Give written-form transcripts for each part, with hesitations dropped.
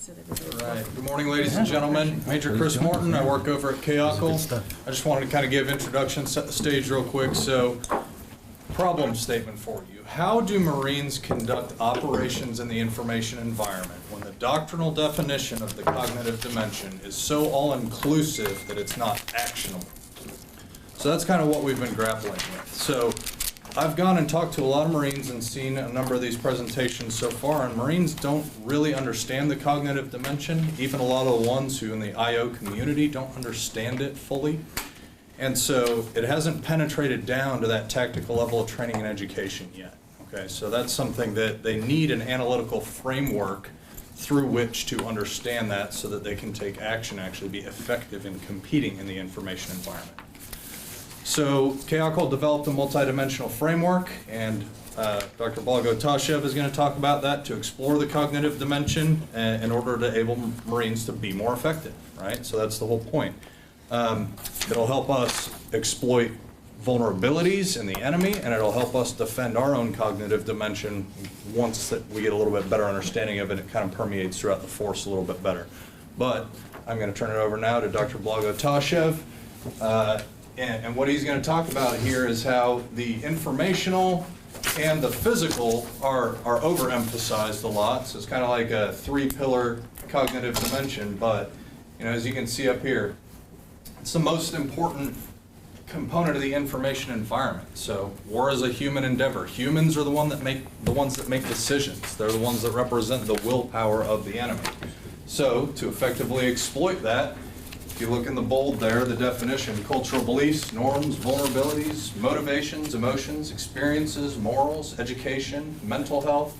so that everybody. All right. Good morning, ladies and gentlemen. Major Chris Morton. I work over at PSYOPS. I just wanted to kind of give introduction, set the stage real quick. So, problem statement for you. How do Marines conduct operations in the information environment when the doctrinal definition of the cognitive dimension is so all-inclusive that it's not actionable? So that's kind of what we've been grappling with. So I've gone and talked to a lot of Marines and seen a number of these presentations so far, and Marines don't really understand the cognitive dimension. Even a lot of the ones who in the IO community don't understand it fully. And so it hasn't penetrated down to that tactical level of training and education yet. Okay, so that's something that they need an analytical framework through which to understand that so that they can take action, actually be effective in competing in the information environment. So KAOCL developed a multidimensional framework, and Dr. Blagotashev is going to talk about that to explore the cognitive dimension in order to enable Marines to be more effective, right? So that's the whole point. It'll help us exploit vulnerabilities in the enemy, and it'll help us defend our own cognitive dimension once that we get a little bit better understanding of it. It kind of permeates throughout the force a little bit better. But I'm going to turn it over now to Dr. Blagotashev. And what he's going to talk about here is how the informational and the physical are overemphasized a lot. So it's kind of like a three-pillar cognitive dimension, but you know, as you can see up here, it's the most important component of the information environment. So war is a human endeavor. Humans are the ones that make decisions. They're the ones that represent the willpower of the enemy. So to effectively exploit that, if you look in the bold there, the definition: cultural beliefs, norms, vulnerabilities, motivations, emotions, experiences, morals, education, mental health,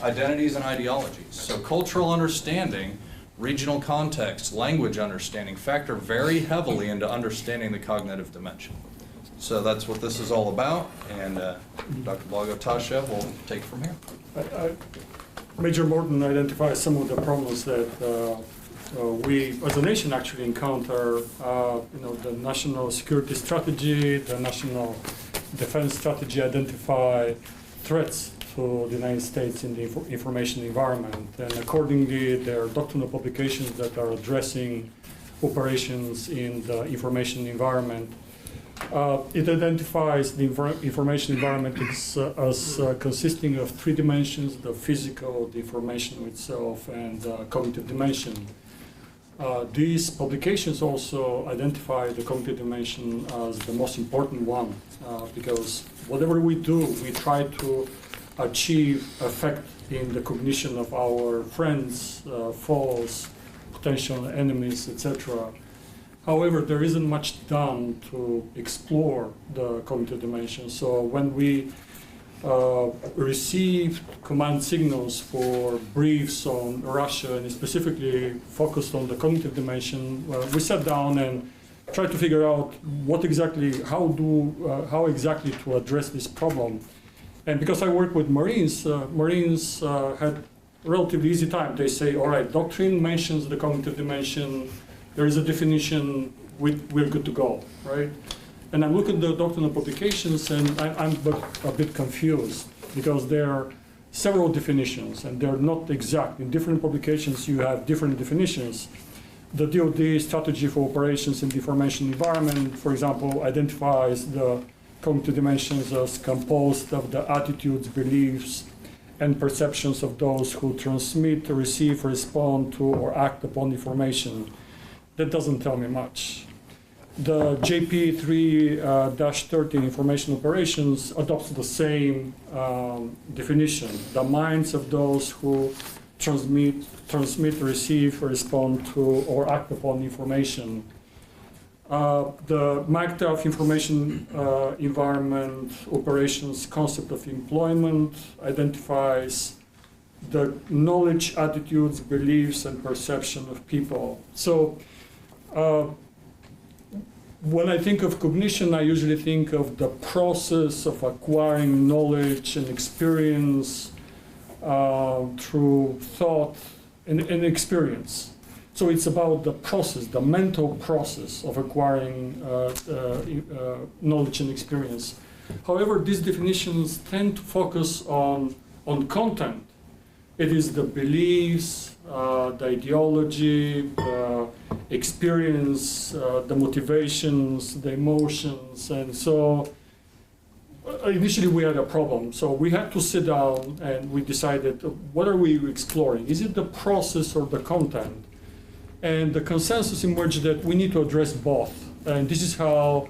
identities, and ideologies. So cultural understanding, regional context, language understanding factor very heavily into understanding the cognitive dimension. So that's what this is all about, and Dr. Blagotashev will take it from here. Major Morton identifies some of the problems that we as a nation actually encounter. The national security strategy, the national defense strategy identify threats to the United States in the information environment, and accordingly there are doctrinal publications that are addressing operations in the information environment. It identifies the information environment as consisting of three dimensions: the physical, the information itself, and the cognitive dimension. These publications also identify the cognitive dimension as the most important one, because whatever we do, we try to achieve effect in the cognition of our friends, foes, potential enemies, etc. However, there isn't much done to explore the cognitive dimension. So when we received command signals for briefs on Russia, and specifically focused on the cognitive dimension, we sat down and tried to figure out how exactly to address this problem. And because I work with Marines, Marines had a relatively easy time. They say, all right, doctrine mentions the cognitive dimension, there is a definition, we're good to go, right? And I look at the doctrinal publications, and I'm a bit confused, because there are several definitions, and they're not exact. In different publications, you have different definitions. The DoD strategy for operations in the information environment, for example, identifies the cognitive dimensions as composed of the attitudes, beliefs, and perceptions of those who transmit, receive, respond to, or act upon information. That doesn't tell me much. The JP 3-13 information operations adopts the same definition: the minds of those who transmit, receive, respond to, or act upon information. The MACTF information environment operations concept of employment identifies the knowledge, attitudes, beliefs, and perception of people. So when I think of cognition, I usually think of the process of acquiring knowledge and experience through thought and experience. So it's about the process, the mental process of acquiring knowledge and experience. However, these definitions tend to focus on content. It is the beliefs, the ideology, the experience, the motivations, the emotions, and so initially we had a problem. So we had to sit down and we decided, what are we exploring? Is it the process or the content? And the consensus emerged that we need to address both. And this is how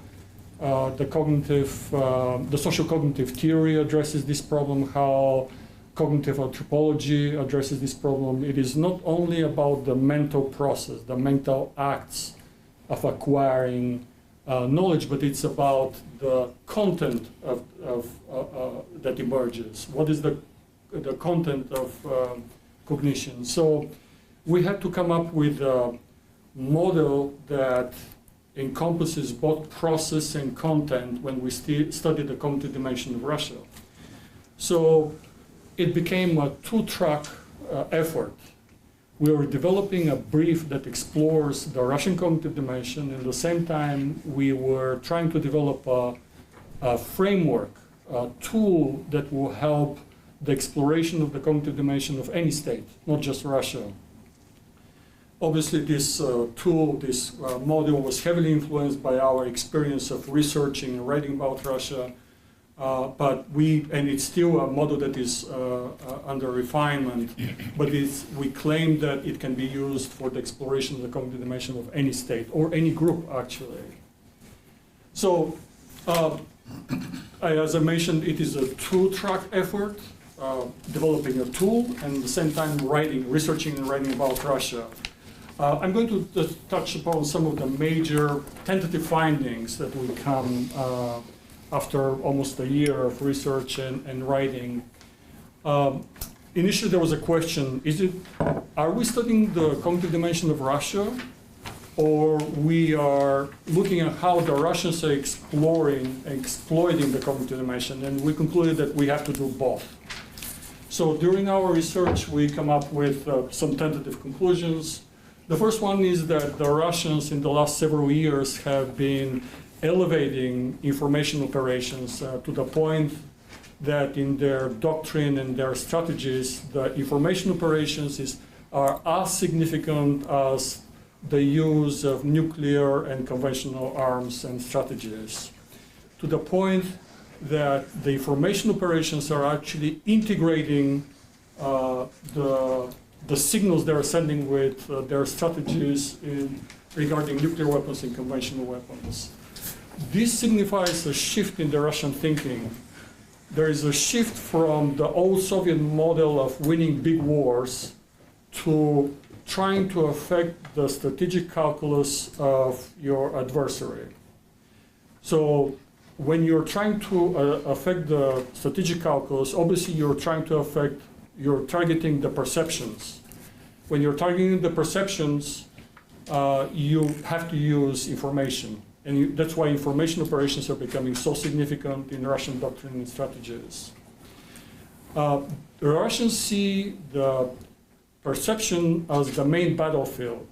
the social cognitive theory addresses this problem, how cognitive anthropology addresses this problem. It is not only about the mental process, the mental acts of acquiring knowledge, but it's about the content of that emerges. What is the content of cognition? So we had to come up with a model that encompasses both process and content when we studied the cognitive dimension of Russia. So it became a two-track effort. We were developing a brief that explores the Russian cognitive dimension, and at the same time we were trying to develop a framework, a tool that will help the exploration of the cognitive dimension of any state, not just Russia. Obviously, this tool, this model was heavily influenced by our experience of researching and writing about Russia, and it's still a model that is under refinement, but we claim that it can be used for the exploration of the cognitive dimension of any state, or any group, actually. So, as I mentioned, it is a two-track effort, developing a tool, and at the same time researching and writing about Russia. I'm going to touch upon some of the major tentative findings that will come after almost a year of research and writing. Initially there was a question, are we studying the cognitive dimension of Russia, or we are looking at how the Russians are exploiting the cognitive dimension? And we concluded that we have to do both. So during our research we come up with some tentative conclusions. The first one is that the Russians in the last several years have been elevating information operations to the point that in their doctrine and their strategies, the information operations are as significant as the use of nuclear and conventional arms and strategies, to the point that the information operations are actually integrating the signals they are sending with their strategies regarding nuclear weapons and conventional weapons. This signifies a shift in the Russian thinking. There is a shift from the old Soviet model of winning big wars to trying to affect the strategic calculus of your adversary. So when you're trying to affect the strategic calculus, obviously you're targeting the perceptions. When you're targeting the perceptions, you have to use information. And that's why information operations are becoming so significant in Russian doctrine and strategies. The Russians see the perception as the main battlefield,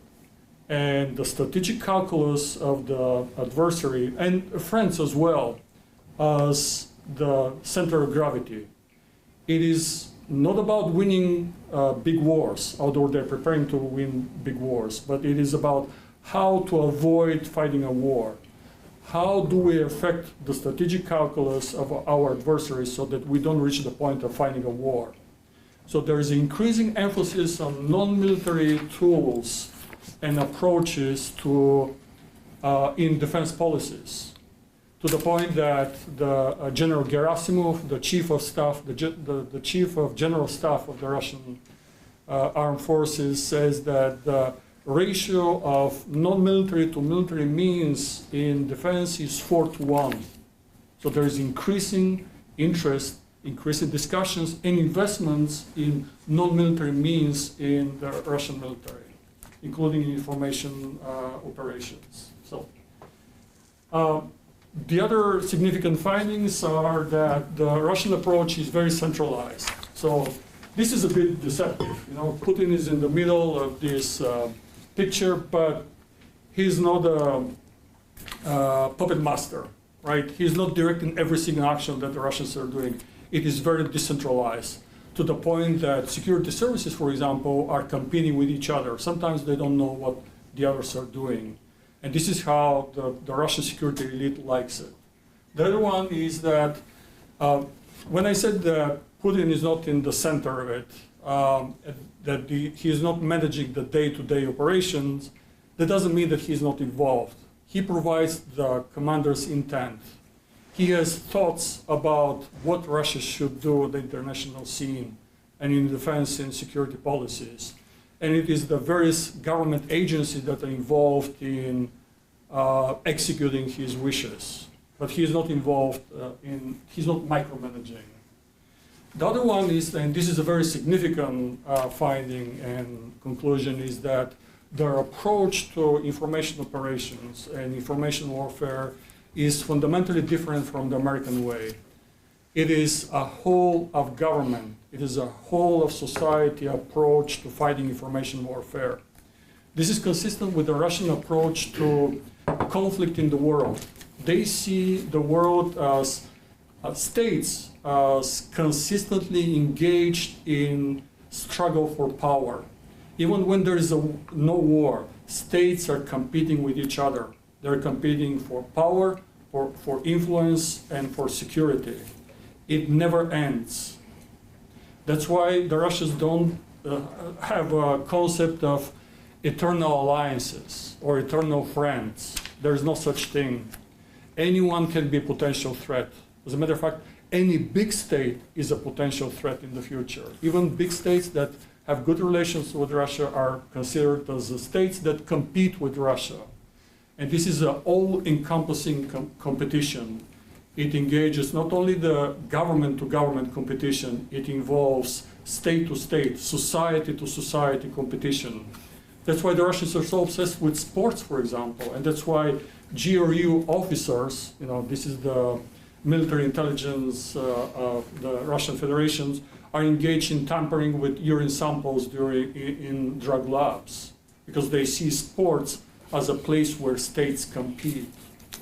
and the strategic calculus of the adversary, and friends as well, as the center of gravity. It is not about winning big wars, although they're preparing to win big wars, but it is about how to avoid fighting a war. How do we affect the strategic calculus of our adversaries so that we don't reach the point of fighting a war? So there is increasing emphasis on non-military tools and approaches to in defense policies, to the point that the General Gerasimov, the chief of staff, the chief of general staff of the Russian armed forces, says that the ratio of non-military to military means in defense is 4-to-1. So there is increasing interest, increasing discussions and investments in non-military means in the Russian military, including information operations. So the other significant findings are that the Russian approach is very centralized. So this is a bit deceptive. You know, Putin is in the middle of this picture, but he's not a puppet master, right? He's not directing every single action that the Russians are doing. It is very decentralized. to the point that security services, for example, are competing with each other. Sometimes they don't know what the others are doing. And this is how the Russian security elite likes it. The other one is that when I said that Putin is not in the center of it, that he is not managing the day-to-day operations, that doesn't mean that he's not involved. He provides the commander's intent. He has thoughts about what Russia should do on the international scene and in defense and security policies. And it is the various government agencies that are involved in executing his wishes. But he is not involved he's not micromanaging. The other one is, and this is a very significant finding and conclusion, is that their approach to information operations and information warfare is fundamentally different from the American way. It is a whole of government, it is a whole of society approach to fighting information warfare. This is consistent with the Russian approach to conflict in the world. They see the world as states as consistently engaged in struggle for power. Even when there is no war, states are competing with each other. They're competing for power, for influence, and for security. It never ends. That's why the Russians don't have a concept of eternal alliances or eternal friends. There's no such thing. Anyone can be a potential threat. As a matter of fact, any big state is a potential threat in the future. Even big states that have good relations with Russia are considered as the states that compete with Russia. And this is an all-encompassing competition. It engages not only the government-to-government competition, it involves state-to-state, society-to-society competition. That's why the Russians are so obsessed with sports, for example, and that's why GRU officers, this is the military intelligence of the Russian Federation, are engaged in tampering with urine samples in drug labs, because they see sports as a place where states compete.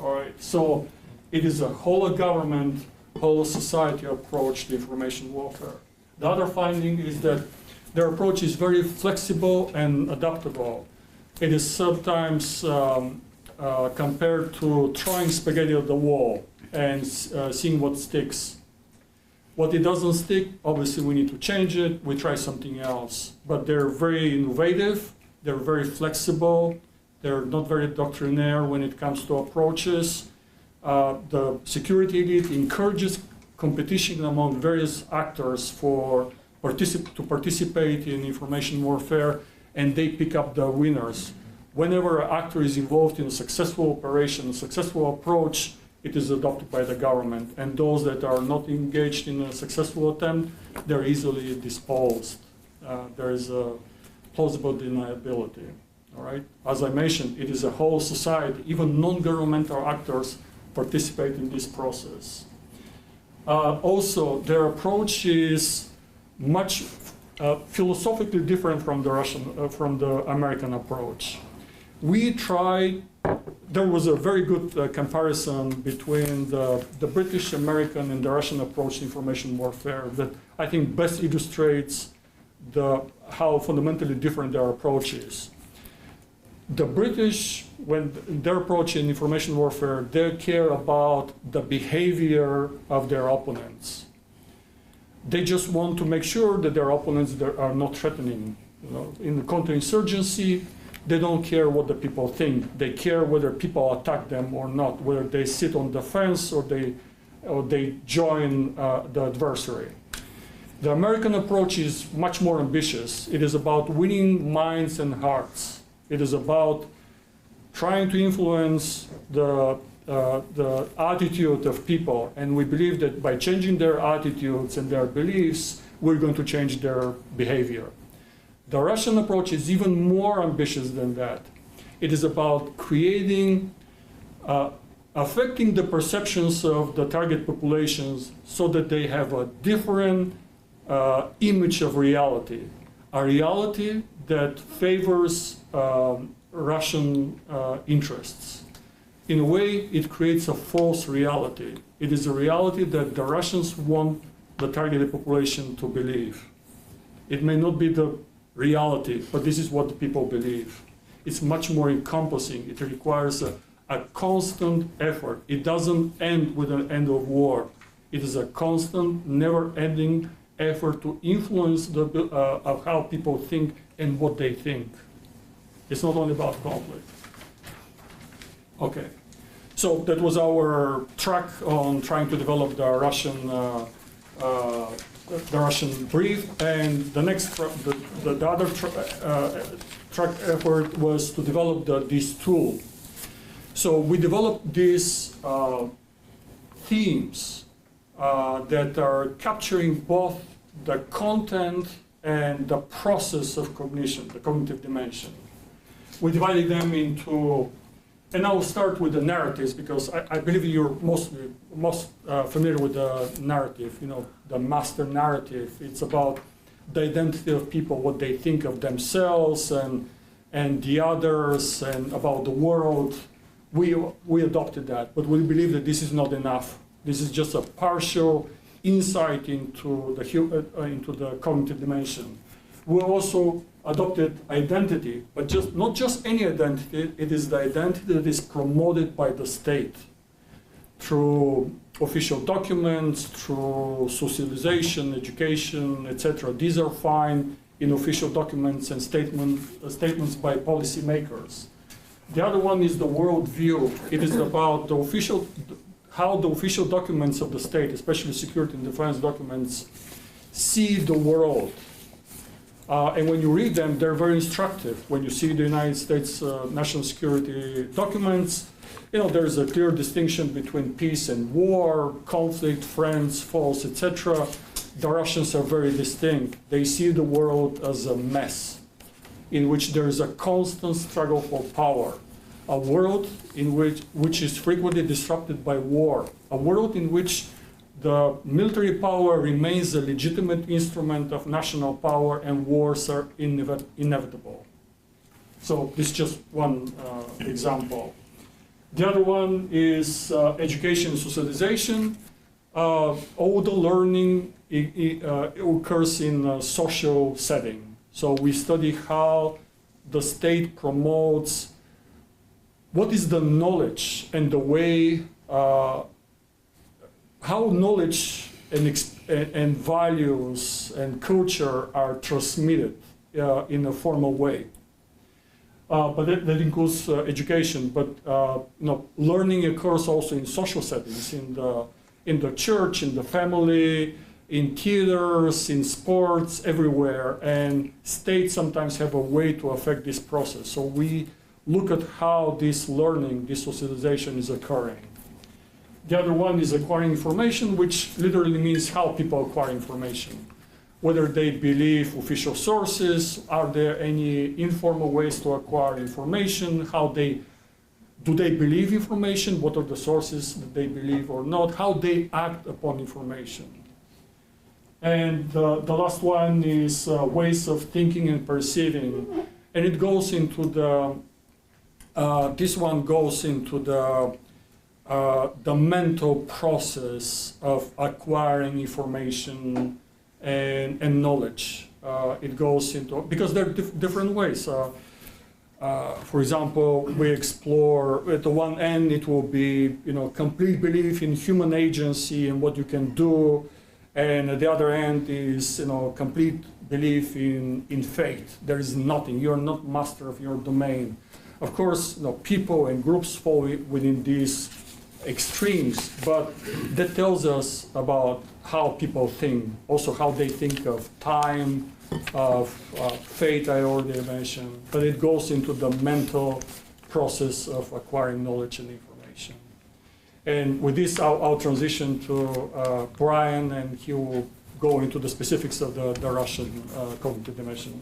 All right, so it is a whole of government, whole of society approach to information warfare. The other finding is that their approach is very flexible and adaptable. It is sometimes compared to throwing spaghetti at the wall and seeing what sticks. What it doesn't stick, obviously we need to change it, we try something else. But they're very innovative, they're very flexible, they're not very doctrinaire when it comes to approaches. The security elite encourages competition among various actors to participate in information warfare, and they pick up the winners. Whenever an actor is involved in a successful operation, a successful approach, it is adopted by the government. And those that are not engaged in a successful attempt, they're easily disposed. There is a plausible deniability. All right? As I mentioned, it is a whole society. Even non-governmental actors participate in this process. Also, their approach is much philosophically different from the American approach. There was a very good comparison between the British, American, and the Russian approach to information warfare that I think best illustrates how fundamentally different their approach is. The British, when their approach in information warfare, they care about the behavior of their opponents. They just want to make sure that their opponents are not threatening. In the counterinsurgency, they don't care what the people think. They care whether people attack them or not, whether they sit on the fence or they join the adversary. The American approach is much more ambitious. It is about winning minds and hearts. It is about trying to influence the attitude of people, and we believe that by changing their attitudes and their beliefs, we're going to change their behavior. The Russian approach is even more ambitious than that. It is about creating, affecting the perceptions of the target populations so that they have a different image of reality, a reality that favors Russian interests. In a way, it creates a false reality. It is a reality that the Russians want the targeted population to believe. It may not be the reality, but this is what the people believe. It's much more encompassing. It requires a constant effort. It doesn't end with an end of war. It is a constant, never-ending effort to influence of how people think and what they think. It's not only about conflict. Okay, so that was our track on trying to develop the Russian brief, and the next the other track effort was to develop this tool. So we developed these themes that are capturing both the content and the process of cognition, the cognitive dimension. We divided them into, and I'll start with the narratives because I believe you're most familiar with the narrative, you know, the master narrative. It's about the identity of people, what they think of themselves and the others and about the world. We adopted that, but we believe that this is not enough. This is just a partial insight into the cognitive dimension. We also adopted identity, but not just any identity. It is the identity that is promoted by the state through official documents, through socialization, education, etc. These are found in official documents and statements by policymakers. The other one is the worldview. It is about how the official documents of the state, especially security and defense documents, see the world. And when you read them, they're very instructive. When you see the United States national security documents, you know, there's a clear distinction between peace and war, conflict, friends, foes, etc. The Russians are very distinct. They see the world as a mess in which there is a constant struggle for power, a world in which is frequently disrupted by war, a world in which the military power remains a legitimate instrument of national power and wars are inevitable. So this is just one example. The other one is education and socialization. All the learning occurs in a social setting. So we study how the state promotes what is the knowledge and the way how knowledge and values and culture are transmitted in a formal way. But that includes education. But you know, learning occurs also in social settings, in the church, in the family, in theaters, in sports, everywhere. And states sometimes have a way to affect this process. So we look at how this learning, this socialization is occurring. The other one is acquiring information, which literally means how people acquire information. Whether they believe official sources, are there any informal ways to acquire information, do they believe information, what are the sources that they believe or not, how they act upon information. And the last one is ways of thinking and perceiving. And it goes into this one goes into the mental process of acquiring information and knowledge. It goes into, because there are different ways. For example, we explore, at the one end it will be, you know, complete belief in human agency and what you can do, and at the other end is, you know, complete belief in fate. There is nothing, you're not master of your domain. Of course, you know, people and groups fall within these extremes, but that tells us about how people think, also how they think of time, of fate, I already mentioned, but it goes into the mental process of acquiring knowledge and information. And with this, I'll transition to Brian, and he will go into the specifics of the Russian cognitive dimension.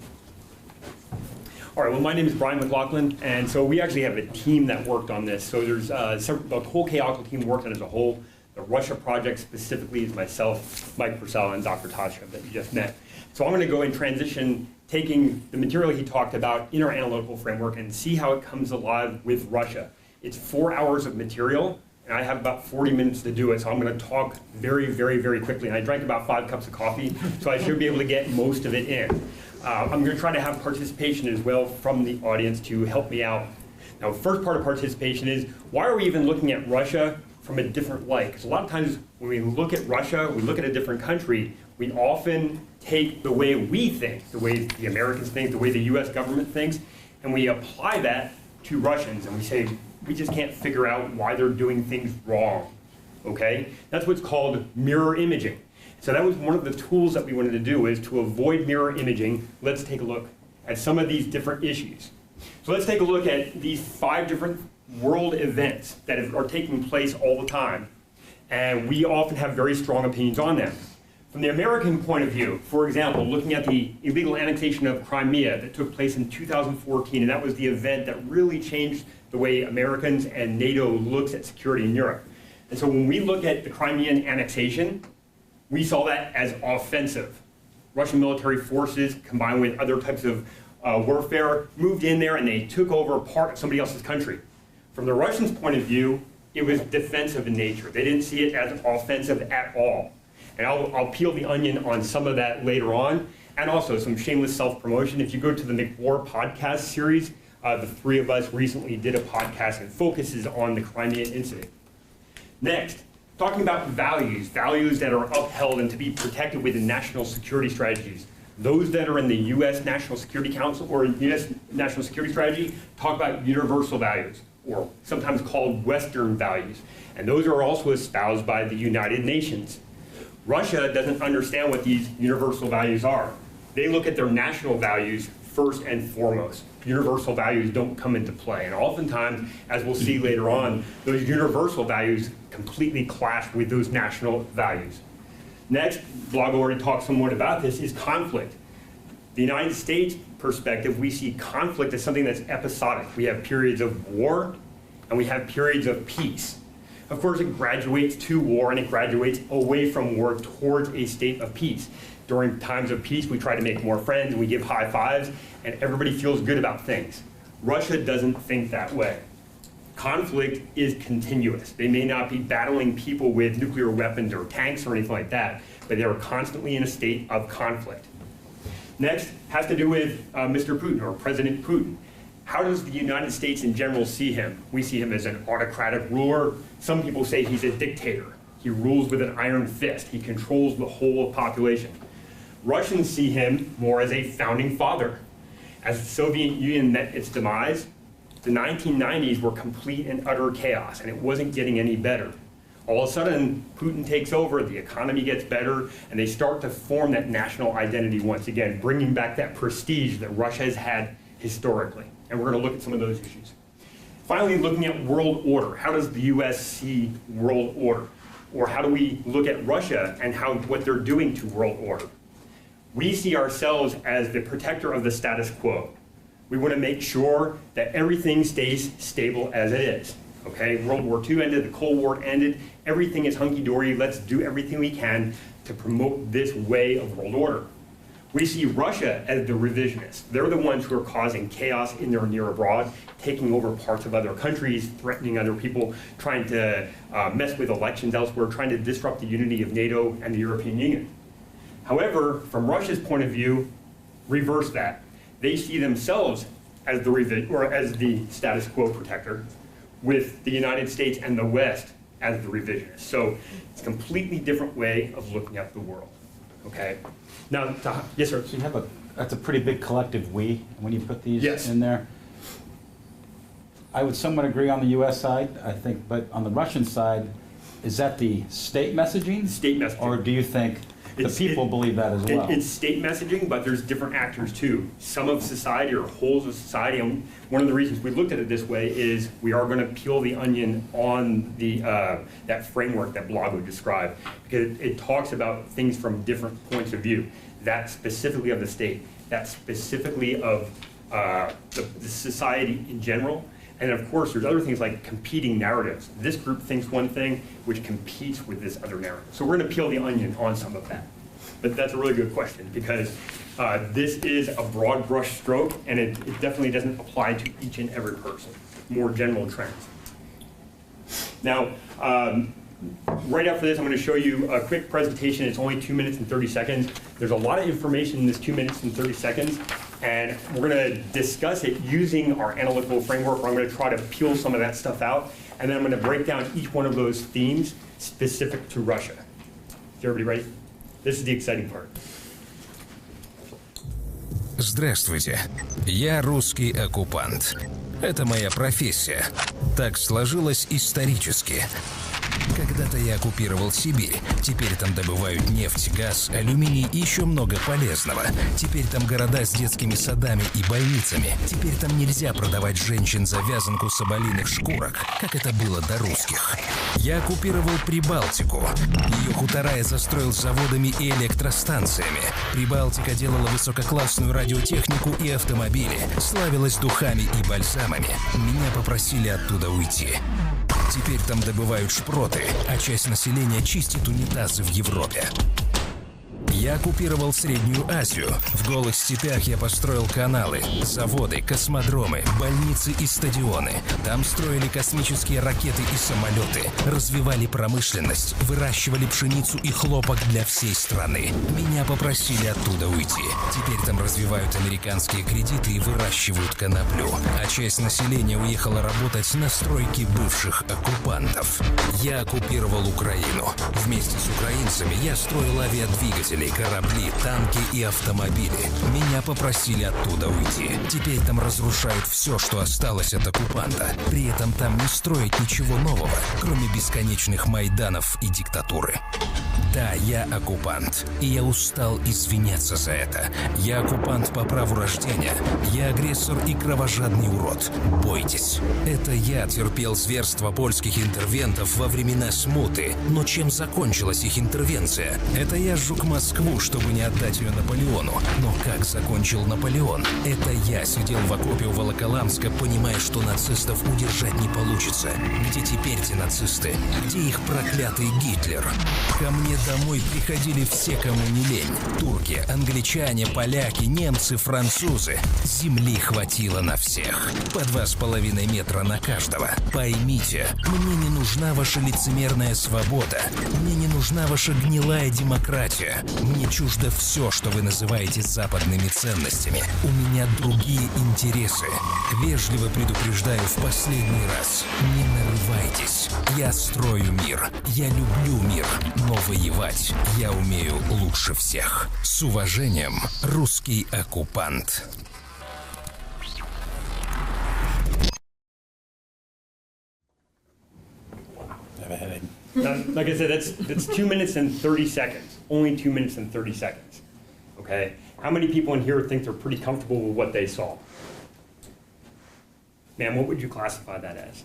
All right, well, my name is Brian McLaughlin, and so we actually have a team that worked on this. So there's the whole Chaotical team worked on it as a whole. The Russia project specifically is myself, Mike Purcell, and Dr. Tasha that you just met. So I'm going to go and transition, taking the material he talked about in our analytical framework and see how it comes alive with Russia. It's 4 hours of material, and I have about 40 minutes to do it, so I'm going to talk very, very, very quickly. And I drank about 5 cups of coffee, so I should be able to get most of it in. I'm going to try to have participation as well from the audience to help me out. Now, first part of participation is, why are we even looking at Russia from a different light? Because a lot of times when we look at Russia, we look at a different country, we often take the way we think, the way the Americans think, the way the US government thinks, and we apply that to Russians, and we say, we just can't figure out why they're doing things wrong, okay? That's what's called mirror imaging. So that was one of the tools that we wanted to do, is to avoid mirror imaging. Let's take a look at some of these different issues. So let's take a look at these 5 different world events that are taking place all the time, and we often have very strong opinions on them. From the American point of view, for example, looking at the illegal annexation of Crimea that took place in 2014, and that was the event that really changed the way Americans and NATO looks at security in Europe. And so when we look at the Crimean annexation, we saw that as offensive. Russian military forces, combined with other types of warfare, moved in there and they took over part of somebody else's country. From the Russians' point of view, it was defensive in nature. They didn't see it as offensive at all. And I'll peel the onion on some of that later on, and also some shameless self-promotion. If you go to the McWar podcast series, the 3 of us recently did a podcast that focuses on the Crimean incident. Next, talking about values that are upheld and to be protected within national security strategies. Those that are in the U.S. National Security Council or U.S. National Security Strategy talk about universal values, or sometimes called Western values. And those are also espoused by the United Nations. Russia doesn't understand what these universal values are. They look at their national values first and foremost. Universal values don't come into play. And oftentimes, as we'll see later on, those universal values completely clash with those national values. Next, Blog already talked somewhat about this, is conflict. The United States perspective, we see conflict as something that's episodic. We have periods of war, and we have periods of peace. Of course, it graduates to war, and it graduates away from war towards a state of peace. During times of peace, we try to make more friends, we give high fives, and everybody feels good about things. Russia doesn't think that way. Conflict is continuous. They may not be battling people with nuclear weapons or tanks or anything like that, but they are constantly in a state of conflict. Next has to do with Mr. Putin, or President Putin. How does the United States in general see him? We see him as an autocratic ruler. Some people say he's a dictator. He rules with an iron fist. He controls the whole population. Russians see him more as a founding father. As the Soviet Union met its demise, the 1990s were complete and utter chaos, and it wasn't getting any better. All of a sudden, Putin takes over, the economy gets better, and they start to form that national identity once again, bringing back that prestige that Russia has had historically. And we're going to look at some of those issues. Finally, looking at world order. How does the U.S. see world order? Or how do we look at Russia and what they're doing to world order? We see ourselves as the protector of the status quo. We want to make sure that everything stays stable as it is. Okay, World War II ended, the Cold War ended, everything is hunky-dory, let's do everything we can to promote this way of world order. We see Russia as the revisionists. They're the ones who are causing chaos in their near abroad, taking over parts of other countries, threatening other people, trying to mess with elections elsewhere, trying to disrupt the unity of NATO and the European Union. However, from Russia's point of view, reverse that. They see themselves as the status quo protector, with the United States and the West as the revisionists. So it's a completely different way of looking at the world. Okay. Now, yes, sir. So you have that's a pretty big collective we when you put these Yes. in there. I would somewhat agree on the U.S. side, I think, but on the Russian side, is that the state messaging? State messaging. Or do you think the people believe that as well? It's state messaging, but there's different actors too. Some of society or wholes of society, and one of the reasons we looked at it this way is we are going to peel the onion on the that framework that Blago described, because it talks about things from different points of view. That specifically of the state, that specifically of the society in general. And of course, there's other things like competing narratives. This group thinks one thing, which competes with this other narrative. So we're going to peel the onion on some of that. But that's a really good question, because this is a broad brush stroke, and it definitely doesn't apply to each and every person. More general trends. Now, right after this, I'm going to show you a quick presentation. It's only 2 minutes and 30 seconds. There's a lot of information in this 2 minutes and 30 seconds, and we're going to discuss it using our analytical framework, where I'm going to try to peel some of that stuff out, and then I'm going to break down each one of those themes specific to Russia. Is everybody ready? This is the exciting part. Здравствуйте. Я русский оккупант. Это моя профессия. Так сложилось исторически. Когда-то я оккупировал Сибирь. Теперь там добывают нефть, газ, алюминий и еще много полезного. Теперь там города с детскими садами и больницами. Теперь там нельзя продавать женщин за вязанку соболиных шкурок, как это было до русских. Я оккупировал Прибалтику. Ее хутора я застроил заводами и электростанциями. Прибалтика делала высококлассную радиотехнику и автомобили, славилась духами и бальзамами. Меня попросили оттуда уйти. Теперь там добывают шпроты, а часть населения чистит унитазы в Европе. Я оккупировал Среднюю Азию. В голых степях я построил каналы, заводы, космодромы, больницы и стадионы. Там строили космические ракеты и самолеты, развивали промышленность, выращивали пшеницу и хлопок для всей страны. Меня попросили оттуда уйти. Теперь там развивают американские кредиты и выращивают коноплю. А часть населения уехала работать на стройки бывших оккупантов. Я оккупировал Украину. Вместе с украинцами я строил авиадвигатели, корабли, танки и автомобили. Меня попросили оттуда уйти. Теперь там разрушают все, что осталось от оккупанта. При этом там не строят ничего нового, кроме бесконечных майданов и диктатуры. Да, я оккупант, и я устал извиняться за это. Я оккупант по праву рождения. Я агрессор и кровожадный урод. Бойтесь. Это я терпел зверства польских интервентов во времена смуты. Но чем закончилась их интервенция? Это я сжег Москву, чтобы не отдать ее Наполеону. Но как закончил Наполеон? Это я сидел в окопе у Волоколамска, понимая, что нацистов удержать не получится. Где теперь те нацисты? Где их проклятый Гитлер? Ко мне домой приходили все, кому не лень. Турки, англичане, поляки, немцы, французы. Земли хватило на всех. По 2,5 метра на каждого. Поймите, мне не нужна ваша лицемерная свобода. Мне не нужна ваша гнилая демократия. Мне чуждо все, что вы называете западными ценностями. У меня другие интересы. Вежливо предупреждаю в последний раз. Не нарывайтесь. Я строю мир. Я люблю мир. Но воевать я умею лучше всех. С уважением, русский оккупант. Now, like I said, that's 2 minutes and 30 seconds. Only 2 minutes and 30 seconds. Okay? How many people in here think they're pretty comfortable with what they saw? Ma'am, what would you classify that as?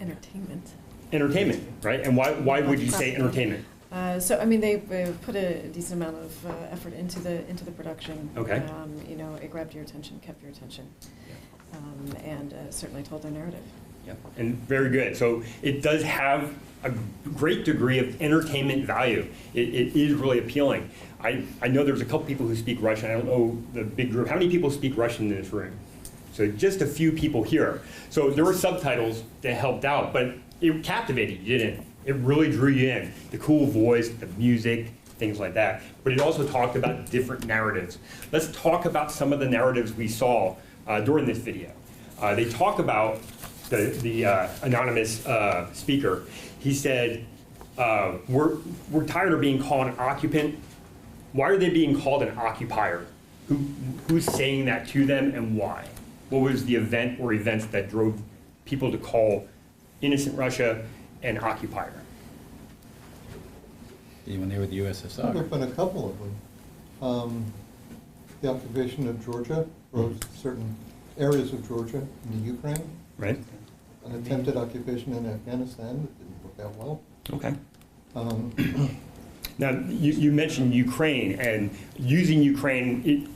Entertainment. Entertainment, right? And why would you say entertainment? So I mean, they put a decent amount of effort into the production. Okay. You know, it grabbed your attention, kept your attention, and certainly told their narrative. Yeah, and very good. So it does have a great degree of entertainment value. It is really appealing. I know there's a couple people who speak Russian. I don't know the big group. How many people speak Russian in this room? So just a few people here. So there were subtitles that helped out, but it captivated you, didn't it? It really drew you in. The cool voice, the music, things like that. But it also talked about different narratives. Let's talk about some of the narratives we saw during this video. They talk about the anonymous speaker. He said, we're tired of being called an occupant. Why are they being called an occupier? Who's saying that to them and why? What was the event or events that drove people to call innocent Russia an occupier? Anyone there with the USSR? There have been a couple of them. The occupation of Georgia, or certain areas of Georgia in the Ukraine. Right. An attempted occupation in Afghanistan that didn't work out well. Okay. Now, you mentioned Ukraine, and using Ukraine,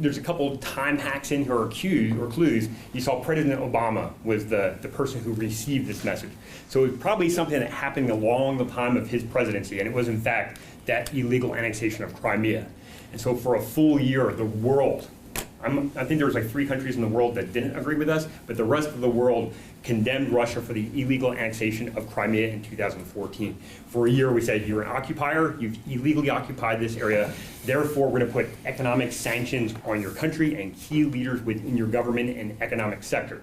there's a couple time hacks in here or clues. You saw President Obama was the person who received this message. So it's probably something that happened along the time of his presidency, and it was in fact that illegal annexation of Crimea. And so for a full year, the world I think there was like 3 countries in the world that didn't agree with us, but the rest of the world condemned Russia for the illegal annexation of Crimea in 2014. For a year, we said, you're an occupier, you've illegally occupied this area, therefore we're gonna put economic sanctions on your country and key leaders within your government and economic sector.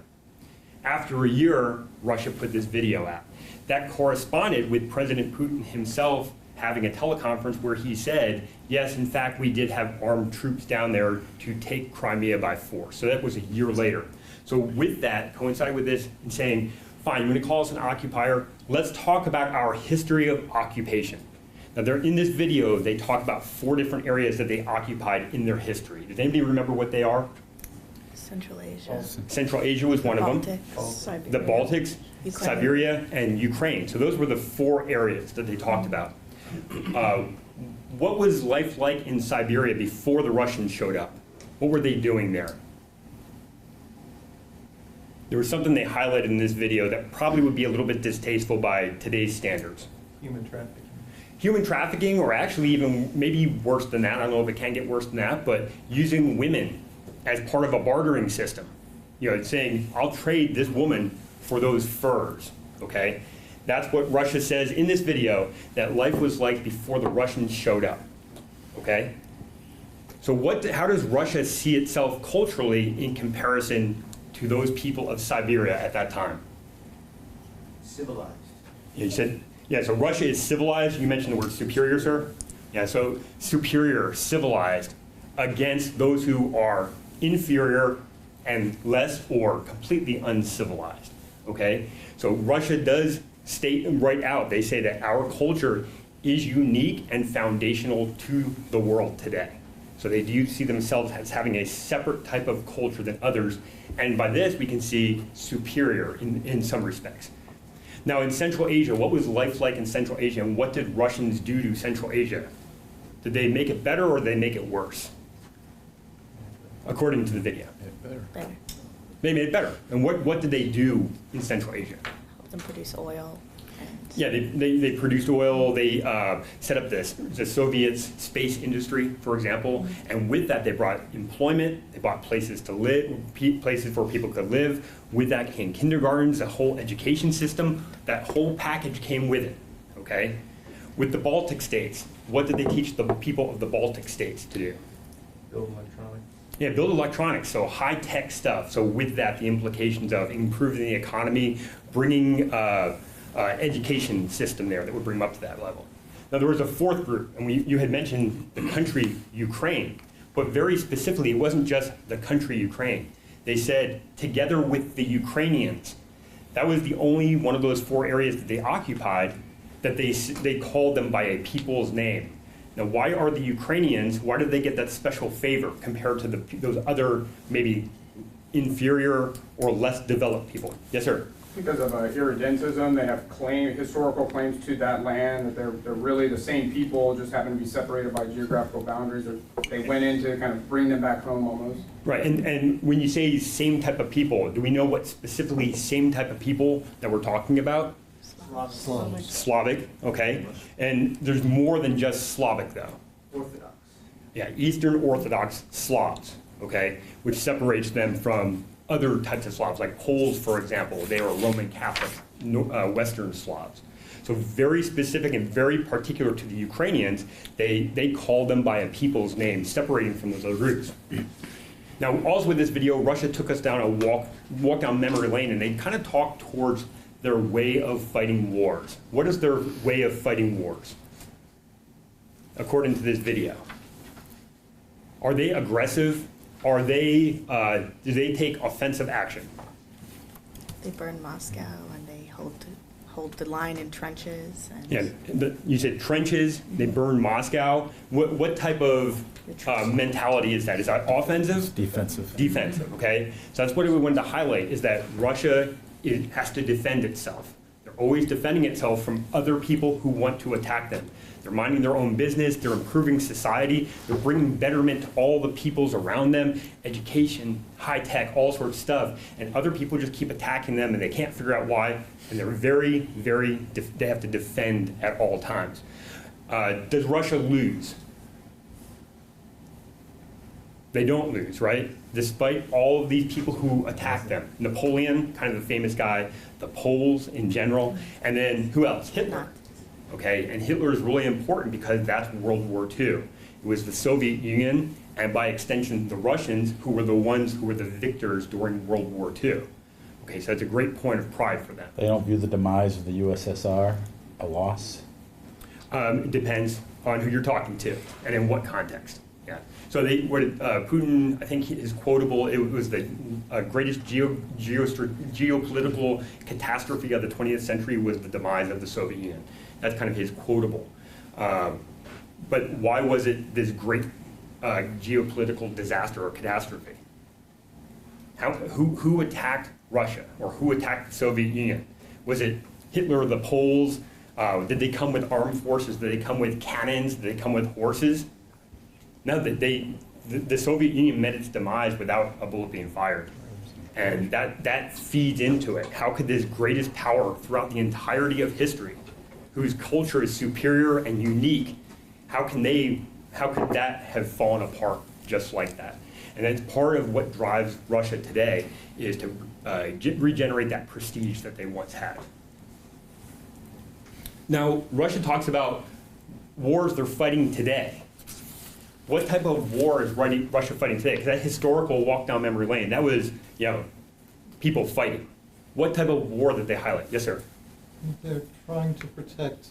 After a year, Russia put this video out. That corresponded with President Putin himself having a teleconference where he said, yes, in fact, we did have armed troops down there to take Crimea by force. So that was a year later. So with that, coinciding with this and saying, fine, you're gonna call us an occupier, let's talk about our history of occupation. Now they're in this video, they talk about 4 different areas that they occupied in their history. Does anybody remember what they are? Central Asia. Central Asia was one of them. Siberia. The Baltics, Ukraine. Siberia, and Ukraine. So those were the 4 areas that they talked about. What was life like in Siberia before the Russians showed up? What were they doing there? There was something they highlighted in this video that probably would be a little bit distasteful by today's standards. Human trafficking. Human trafficking, or actually even maybe worse than that, I don't know if it can get worse than that, but using women as part of a bartering system. You know, saying, I'll trade this woman for those furs, okay? That's what Russia says in this video, that life was like before the Russians showed up, okay? So how does Russia see itself culturally in comparison to those people of Siberia at that time? Civilized. Yeah, you said, yeah, so Russia is civilized. You mentioned the word superior, sir. Yeah, so superior, civilized, against those who are inferior and less or completely uncivilized, okay? So Russia does state right out, they say that our culture is unique and foundational to the world today. So they do see themselves as having a separate type of culture than others, and by this we can see superior in some respects. Now in Central Asia, what was life like in Central Asia, and what did Russians do to Central Asia? Did they make it better or did they make it worse? According to the video. Better. They made it better. And what did they do in Central Asia? Help them produce oil. And Yeah, they produced oil, they set up the Soviet space industry, for example, and with that they brought employment, they brought places to live, places where people could live. With that came kindergartens, a whole education system, that whole package came with it, okay? With the Baltic states, what did they teach the people of the Baltic states to do? Build electronics. Yeah, build electronics, so high-tech stuff. So with that, the implications of improving the economy, bringing education system there that would bring them up to that level. Now, there was a 4th group, and you had mentioned the country Ukraine, but very specifically, it wasn't just the country Ukraine. They said, together with the Ukrainians. That was the only one of those 4 areas that they occupied that they called them by a people's name. Now, why are the Ukrainians, why did they get that special favor compared to those other maybe inferior or less developed people? Yes, sir? Because of irredentism, they have historical claims to that land, that they're really the same people, just happen to be separated by geographical boundaries, or they went in to kind of bring them back home almost. Right, and when you say same type of people, do we know what specifically same type of people that we're talking about? Slavic, okay. And there's more than just Slavic, though. Orthodox. Yeah, Eastern Orthodox Slavs, okay, which separates them from other types of Slavs, like Poles, for example. They are Roman Catholic Western Slavs. So very specific and very particular to the Ukrainians, they call them by a people's name, separating from those other groups. Now, also with this video, Russia took us down a walk down memory lane, and they kind of talked towards their way of fighting wars. What is their way of fighting wars, according to this video? Are they aggressive? Are they, do they take offensive action? they burn Moscow and they hold the line in trenches. And Yeah, you said trenches, they burn Moscow. What type of mentality is that? Is that offensive? Defensive. Defensive, okay? So that's what we wanted to highlight, is that Russia has to defend itself. They're always defending itself from other people who want to attack them. They're minding their own business, they're improving society, they're bringing betterment to all the peoples around them, education, high tech, all sorts of stuff, and other people just keep attacking them and they can't figure out why, and they're they have to defend at all times. Does Russia lose? They don't lose, right? Despite all of these people who attacked them. Napoleon, kind of the famous guy, the Poles in general, and then who else? Hitler. Okay, and Hitler is really important because that's World War II. It was the Soviet Union, and by extension, the Russians, who were the ones who were the victors during World War II. Okay, so that's a great point of pride for them. They don't view the demise of the USSR a loss? It depends on who you're talking to and in what context. Yeah. So Putin, I think his quotable, it was the greatest geopolitical catastrophe of the 20th century was the demise of the Soviet Union. That's kind of his quotable. But why was it this great geopolitical disaster or catastrophe? Who attacked Russia or who attacked the Soviet Union? Was it Hitler, the Poles? Did they come with armed forces? Did they come with cannons? Did they come with horses? No, the Soviet Union met its demise without a bullet being fired. And that feeds into it. How could this greatest power throughout the entirety of history, whose culture is superior and unique, how could that have fallen apart just like that? And that's part of what drives Russia today, is to regenerate that prestige that they once had. Now, Russia talks about wars they're fighting today. What type of war is Russia fighting today? Because that historical walk down memory lane, that was, people fighting. What type of war did they highlight? Yes, sir. They're trying to protect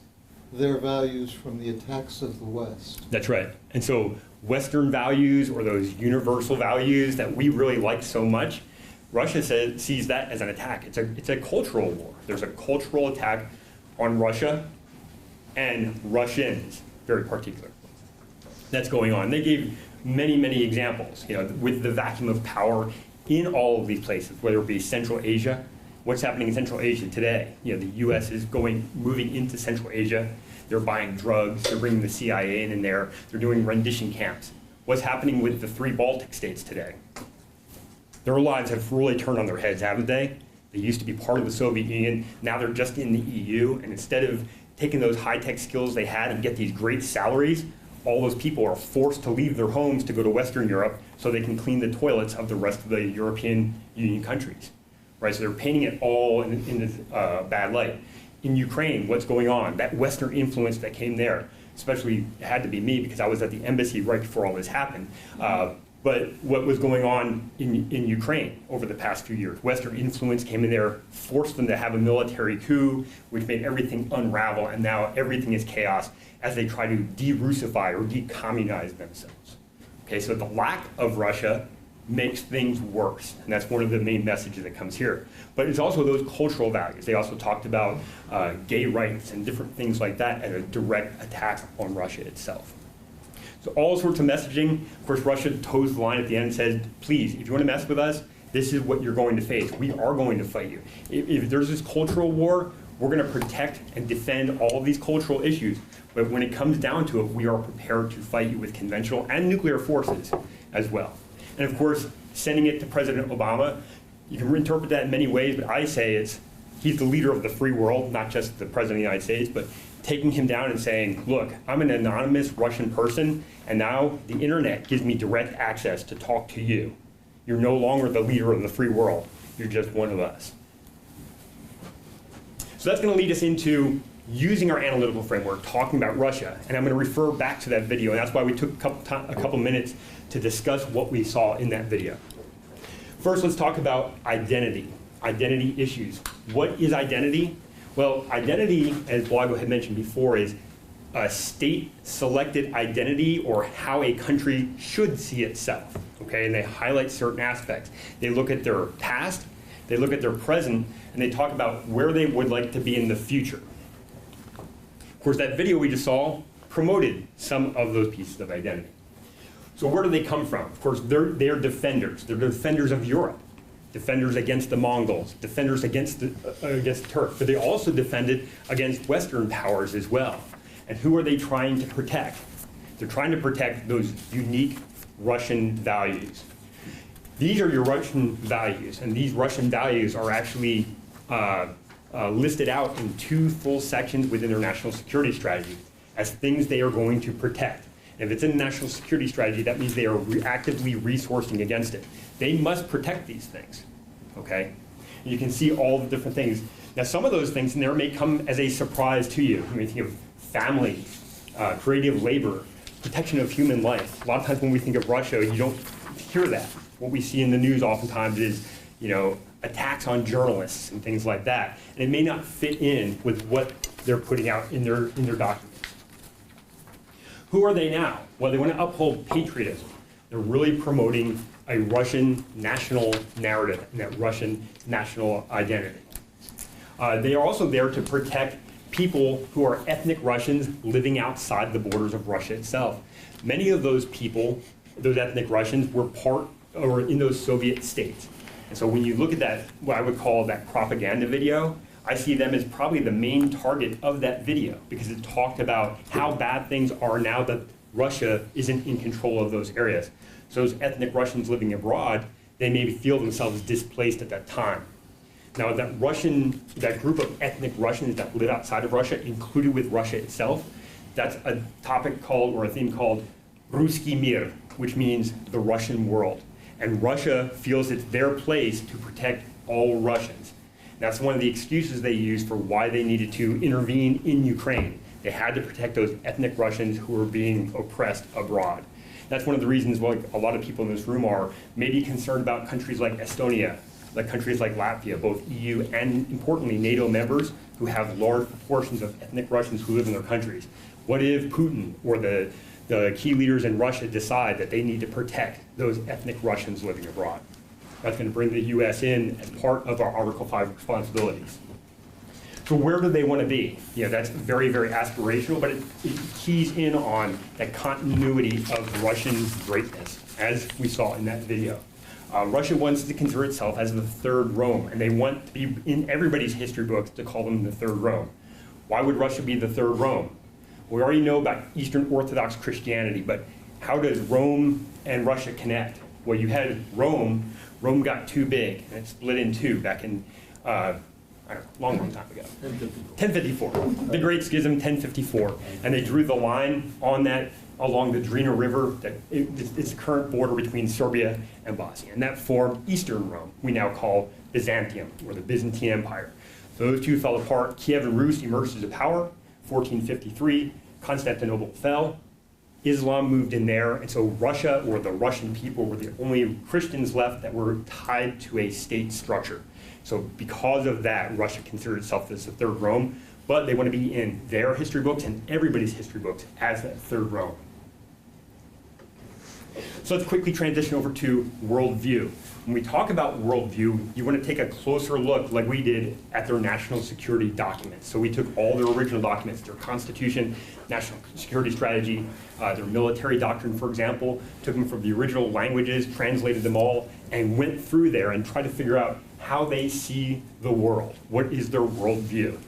their values from the attacks of the West. That's right. And so Western values, or those universal values that we really like so much, Russia sees that as an attack. It's a cultural war. There's a cultural attack on Russia and Russians, very particular. That's going on. They gave many, many examples, with the vacuum of power in all of these places, whether it be Central Asia. What's happening in Central Asia today? The U.S. is moving into Central Asia. They're buying drugs. They're bringing the CIA in there. They're doing rendition camps. What's happening with the 3 Baltic states today? Their lives have really turned on their heads, haven't they? They used to be part of the Soviet Union. Now they're just in the EU. And instead of taking those high-tech skills they had and get these great salaries, all those people are forced to leave their homes to go to Western Europe so they can clean the toilets of the rest of the European Union countries. Right, so they're painting it all in this bad light. In Ukraine, what's going on? That Western influence that came there, especially it had to be me because I was at the embassy right before all this happened. But what was going on in Ukraine over the past few years? Western influence came in there, forced them to have a military coup, which made everything unravel, and now everything is chaos as they try to de-Russify or de-communize themselves. Okay, so the lack of Russia makes things worse, and that's one of the main messages that comes here. But it's also those cultural values. They also talked about gay rights and different things like that as a direct attack on Russia itself. So all sorts of messaging. Of course, Russia toes the line at the end and says, please, if you want to mess with us, this is what you're going to face. We are going to fight you. If there's this cultural war, we're going to protect and defend all of these cultural issues. But when it comes down to it, we are prepared to fight you with conventional and nuclear forces as well. And of course, sending it to President Obama, you can reinterpret that in many ways, but I say he's the leader of the free world, not just the President of the United States, but taking him down and saying, look, I'm an anonymous Russian person, and now the internet gives me direct access to talk to you. You're no longer the leader of the free world. You're just one of us. So that's going to lead us into using our analytical framework, talking about Russia. And I'm going to refer back to that video, and that's why we took a couple minutes to discuss what we saw in that video. First, let's talk about identity issues. What is identity? Well, identity, as Blago had mentioned before, is a state-selected identity, or how a country should see itself, okay? And they highlight certain aspects. They look at their past, they look at their present, and they talk about where they would like to be in the future. Of course, that video we just saw promoted some of those pieces of identity. So where do they come from? Of course, they're defenders. They're defenders of Europe, defenders against the Mongols, defenders against Turks. But they also defended against Western powers as well. And who are they trying to protect? They're trying to protect those unique Russian values. These are your Russian values, and these Russian values are actually listed out in 2 full sections within their national security strategy as things they are going to protect. If it's in a national security strategy, that means they are actively resourcing against it. They must protect these things, okay? And you can see all the different things. Now, some of those things in there may come as a surprise to you. I mean, think of family, creative labor, protection of human life. A lot of times when we think of Russia, you don't hear that. What we see in the news oftentimes is, you know, attacks on journalists and things like that. And it may not fit in with what they're putting out in their documents. Who are they now? Well, they want to uphold patriotism. They're really promoting a Russian national narrative and that Russian national identity. They are also there to protect people who are ethnic Russians living outside the borders of Russia itself. Many of those people, those ethnic Russians, were part or in those Soviet states. And so when you look at that, what I would call that propaganda video, I see them as probably the main target of that video because it talked about how bad things are now that Russia isn't in control of those areas. So those ethnic Russians living abroad, they maybe feel themselves displaced at that time. Now that group of ethnic Russians that live outside of Russia, included with Russia itself, that's a topic called, or a theme called, Ruski Mir, which means the Russian world. And Russia feels it's their place to protect all Russians. That's one of the excuses they use for why they needed to intervene in Ukraine. They had to protect those ethnic Russians who were being oppressed abroad. That's one of the reasons why a lot of people in this room are maybe concerned about countries like Estonia, like countries like Latvia, both EU and, importantly, NATO members who have large proportions of ethnic Russians who live in their countries. What if Putin or the key leaders in Russia decide that they need to protect those ethnic Russians living abroad? That's going to bring the U.S. in as part of our Article 5 responsibilities. So where do they want to be? You know, that's very, very aspirational, but it keys in on that continuity of Russian greatness, as we saw in that video. Russia wants to consider itself as the third Rome, and they want to be in everybody's history books to call them the third Rome. Why would Russia be the third Rome? We already know about Eastern Orthodox Christianity, but how does Rome and Russia connect? Well, you had Rome got too big, and it split in two back in, I don't know, long time ago. 1054. The Great Schism, 1054. And they drew the line on that along the Drina River, that it's the current border between Serbia and Bosnia. And that formed Eastern Rome, we now call Byzantium, or the Byzantine Empire. So those two fell apart. Kiev and Rus emerged into power, 1453. Constantinople fell. Islam moved in there, and so Russia, or the Russian people, were the only Christians left that were tied to a state structure. So because of that, Russia considered itself as the third Rome, but they want to be in their history books and everybody's history books as that third Rome. So let's quickly transition over to worldview. When we talk about worldview, you want to take a closer look, like we did, at their national security documents. So we took all their original documents, their constitution, national security strategy, their military doctrine, for example, took them from the original languages, translated them all, and went through there and tried to figure out how they see the world. What is their worldview?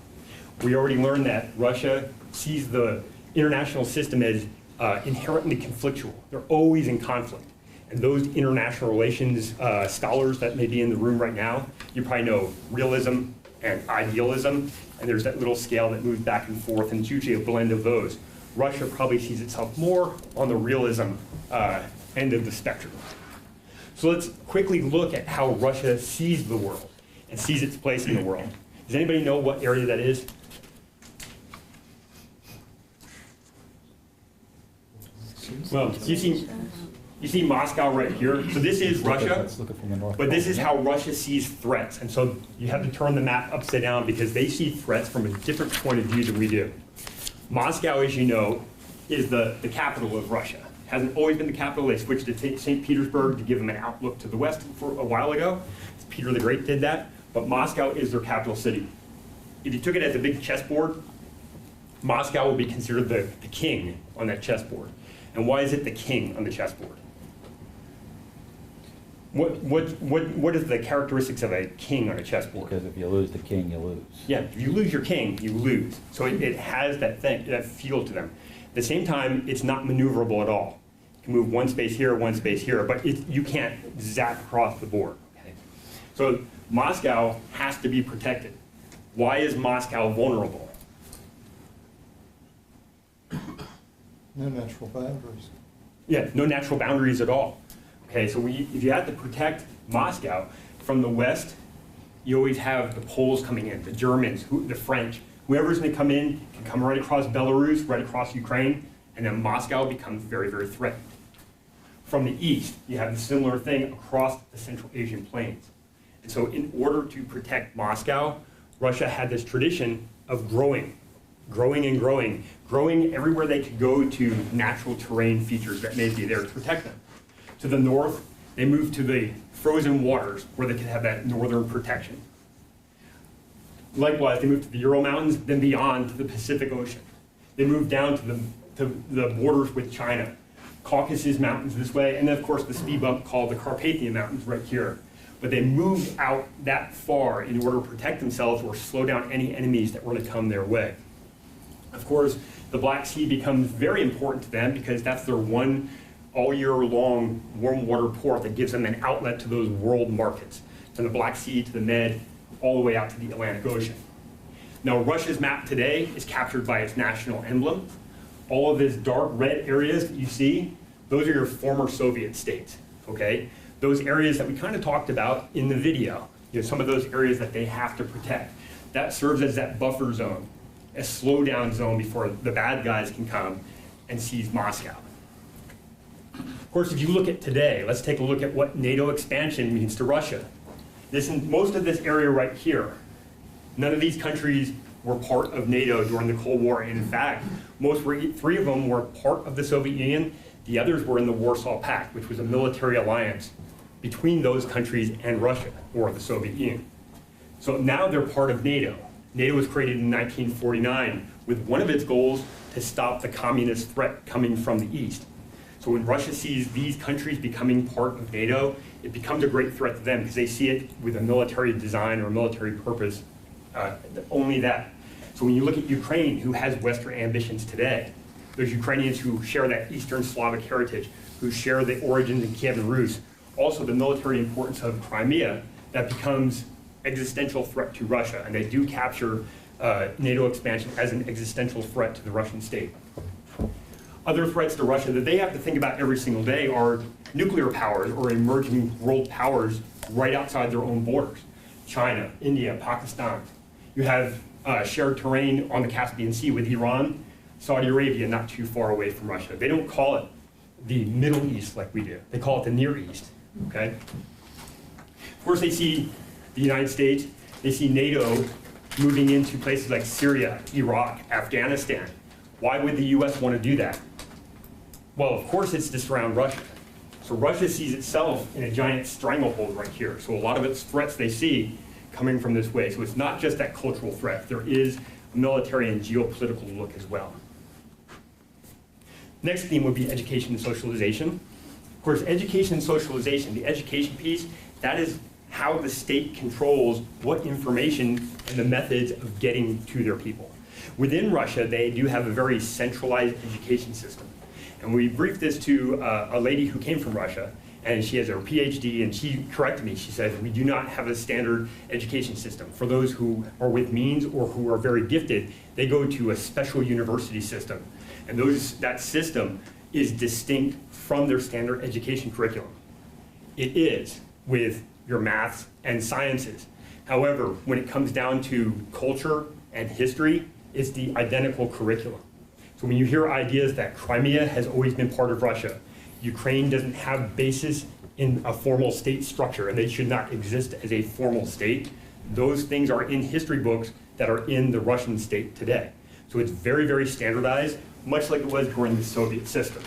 We already learned that Russia sees the international system as inherently conflictual. They're always in conflict. And those international relations scholars that may be in the room right now, you probably know realism and idealism, and there's that little scale that moves back and forth, and it's usually a blend of those. Russia probably sees itself more on the realism end of the spectrum. So let's quickly look at how Russia sees the world and sees its place in the world. Does anybody know what area that is? Well, you see Moscow right here. So this is Russia, but this is how Russia sees threats. And so you have to turn the map upside down because they see threats from a different point of view than we do. Moscow, as you know, is the capital of Russia. Hasn't always been the capital. They switched to St. Petersburg to give them an outlook to the west for a while ago. Peter the Great did that, but Moscow is their capital city. If you took it as a big chessboard, Moscow will be considered the king on that chessboard. And why is it the king on the chessboard? What is the characteristics of a king on a chessboard? Because if you lose the king, you lose. Yeah, if you lose your king, you lose. So it has that feel to them. At the same time, it's not maneuverable at all. You can move one space here, but you can't zap across the board. Okay? So Moscow has to be protected. Why is Moscow vulnerable? No natural boundaries. Yeah, no natural boundaries at all. Okay, so if you have to protect Moscow from the west, you always have the Poles coming in, the Germans, the French. Whoever's going to come in can come right across Belarus, right across Ukraine, and then Moscow becomes very, very threatened. From the east, you have a similar thing across the Central Asian plains. And so in order to protect Moscow, Russia had this tradition of growing everywhere they could go to natural terrain features that may be there to protect them. To the north, they moved to the frozen waters where they could have that northern protection. Likewise, they moved to the Ural Mountains, then beyond to the Pacific Ocean. They moved down to the borders with China, Caucasus Mountains this way, and then of course the speed bump called the Carpathian Mountains right here. But they moved out that far in order to protect themselves or slow down any enemies that were to come their way. Of course, the Black Sea becomes very important to them because that's their one all year long warm water port that gives them an outlet to those world markets, from the Black Sea to the Med, all the way out to the Atlantic Ocean. Now, Russia's map today is captured by its national emblem. All of these dark red areas that you see, those are your former Soviet states, okay? Those areas that we kind of talked about in the video, some of those areas that they have to protect. That serves as that buffer zone, a slowdown zone before the bad guys can come and seize Moscow. Of course, if you look at today, let's take a look at what NATO expansion means to Russia. Most of this area right here, none of these countries were part of NATO during the Cold War. And in fact, three of them were part of the Soviet Union. The others were in the Warsaw Pact, which was a military alliance between those countries and Russia, or the Soviet Union. So now they're part of NATO. NATO was created in 1949 with one of its goals to stop the communist threat coming from the East. So when Russia sees these countries becoming part of NATO, it becomes a great threat to them because they see it with a military design or a military purpose, only that. So when you look at Ukraine, who has Western ambitions today, there's Ukrainians who share that Eastern Slavic heritage, who share the origins in Kiev and Rus, also the military importance of Crimea, that becomes existential threat to Russia, and they do capture NATO expansion as an existential threat to the Russian state. Other threats to Russia that they have to think about every single day are nuclear powers or emerging world powers right outside their own borders. China, India, Pakistan. You have shared terrain on the Caspian Sea with Iran, Saudi Arabia not too far away from Russia. They don't call it the Middle East like we do. They call it the Near East, okay? Of course, they see the United States, they see NATO moving into places like Syria, Iraq, Afghanistan. Why would the US want to do that? Well, of course it's to surround Russia. So Russia sees itself in a giant stranglehold right here. So a lot of its threats they see coming from this way. So it's not just that cultural threat. There is a military and geopolitical look as well. Next theme would be education and socialization. Of course, education and socialization, the education piece, that is how the state controls what information and the methods of getting to their people. Within Russia, they do have a very centralized education system. And we briefed this to a lady who came from Russia, and she has her PhD, and she corrected me. She said, we do not have a standard education system. For those who are with means or who are very gifted, they go to a special university system. And that system is distinct from their standard education curriculum. It is with your maths and sciences. However, when it comes down to culture and history, it's the identical curriculum. So when you hear ideas that Crimea has always been part of Russia, Ukraine doesn't have basis in a formal state structure, and they should not exist as a formal state, those things are in history books that are in the Russian state today. So it's very, very standardized, much like it was during the Soviet system.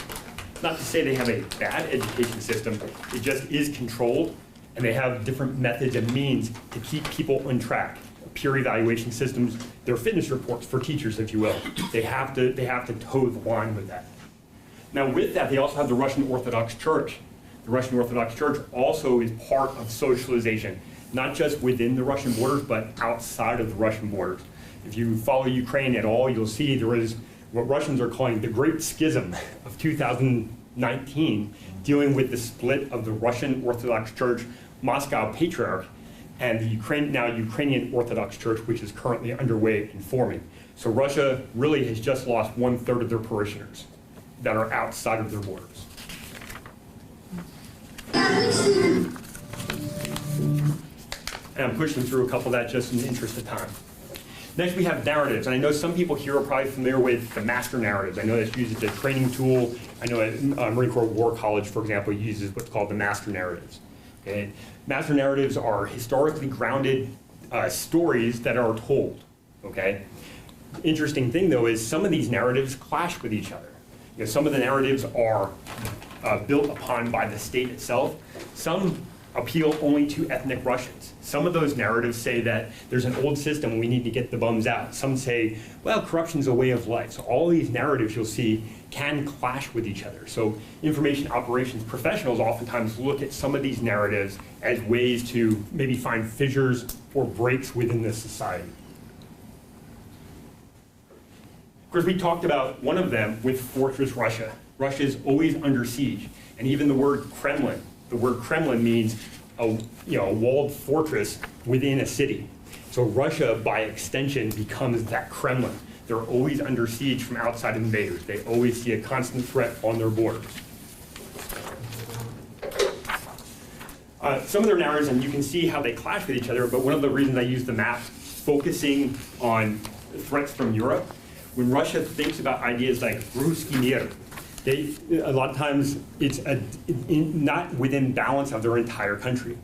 Not to say they have a bad education system, it just is controlled, and they have different methods and means to keep people on track. Peer evaluation systems, their fitness reports for teachers, if you will. They have to toe the line with that. Now with that, they also have the Russian Orthodox Church. The Russian Orthodox Church also is part of socialization, not just within the Russian borders, but outside of the Russian borders. If you follow Ukraine at all, you'll see there is what Russians are calling the Great Schism of 2019, dealing with the split of the Russian Orthodox Church, Moscow Patriarch, and the Ukrainian Orthodox Church, which is currently underway and forming. So Russia really has just lost 1/3 of their parishioners that are outside of their borders. And I'm pushing through a couple of that just in the interest of time. Next, we have narratives. And I know some people here are probably familiar with the master narratives. I know that's used as a training tool. I know at Marine Corps War College, for example, uses what's called the master narratives. Okay? Master narratives are historically grounded stories that are told. Okay? Interesting thing, though, is some of these narratives clash with each other. You know, some of the narratives are built upon by the state itself. Some appeal only to ethnic Russians. Some of those narratives say that there's an old system and we need to get the bums out. Some say, well, corruption's a way of life. So all these narratives you'll see can clash with each other. So information operations professionals oftentimes look at some of these narratives as ways to maybe find fissures or breaks within the society. Of course, we talked about one of them with Fortress Russia. Russia is always under siege. And even the word Kremlin means a walled fortress within a city. So Russia, by extension, becomes that Kremlin. They're always under siege from outside invaders. They always see a constant threat on their borders. Some of their narratives, and you can see how they clash with each other, but one of the reasons I use the map focusing on threats from Europe, when Russia thinks about ideas like Ruski Mir, a lot of times it's not within balance of their entire country.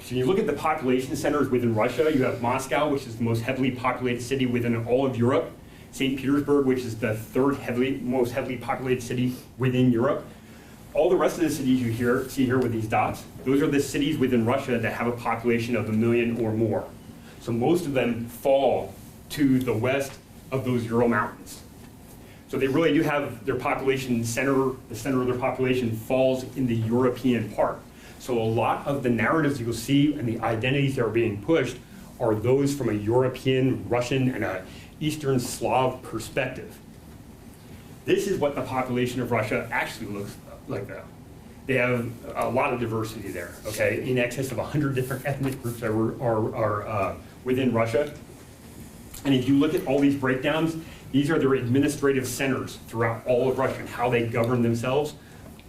So you look at the population centers within Russia, you have Moscow, which is the most heavily populated city within all of Europe, St. Petersburg, which is the third most heavily populated city within Europe. All the rest of the cities you see here with these dots, those are the cities within Russia that have a population of 1 million or more. So most of them fall to the west of those Ural Mountains. So they really do have their population center, the center of their population falls in the European part. So a lot of the narratives you'll see and the identities that are being pushed are those from a European, Russian, and an Eastern Slav perspective. This is what the population of Russia actually looks like though. They have a lot of diversity there, okay? In excess of 100 different ethnic groups that are within Russia. And if you look at all these breakdowns, these are their administrative centers throughout all of Russia and how they govern themselves.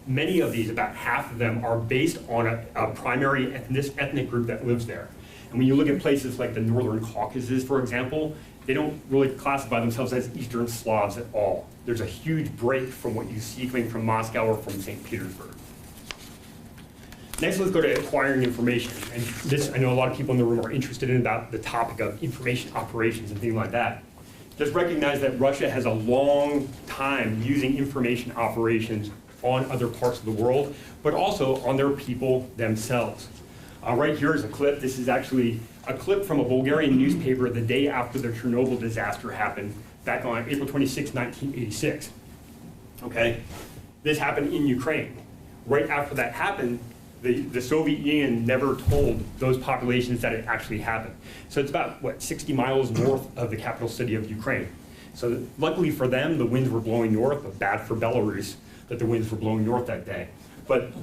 Many of these, about half of them, are based on a primary ethnic group that lives there. And when you look at places like the Northern Caucasus, for example, they don't really classify themselves as Eastern Slavs at all. There's a huge break from what you see coming from Moscow or from St. Petersburg. Next, let's go to acquiring information. And this, I know a lot of people in the room are interested in about the topic of information operations and things like that. Just recognize that Russia has a long time using information operations on other parts of the world, but also on their people themselves. Right here is a clip. This is actually a clip from a Bulgarian newspaper the day after the Chernobyl disaster happened, back on April 26, 1986. Okay? This happened in Ukraine. Right after that happened, the Soviet Union never told those populations that it actually happened. So it's about, 60 miles north of the capital city of Ukraine. So luckily for them, the winds were blowing north, but bad for Belarus that the winds were blowing north that day. But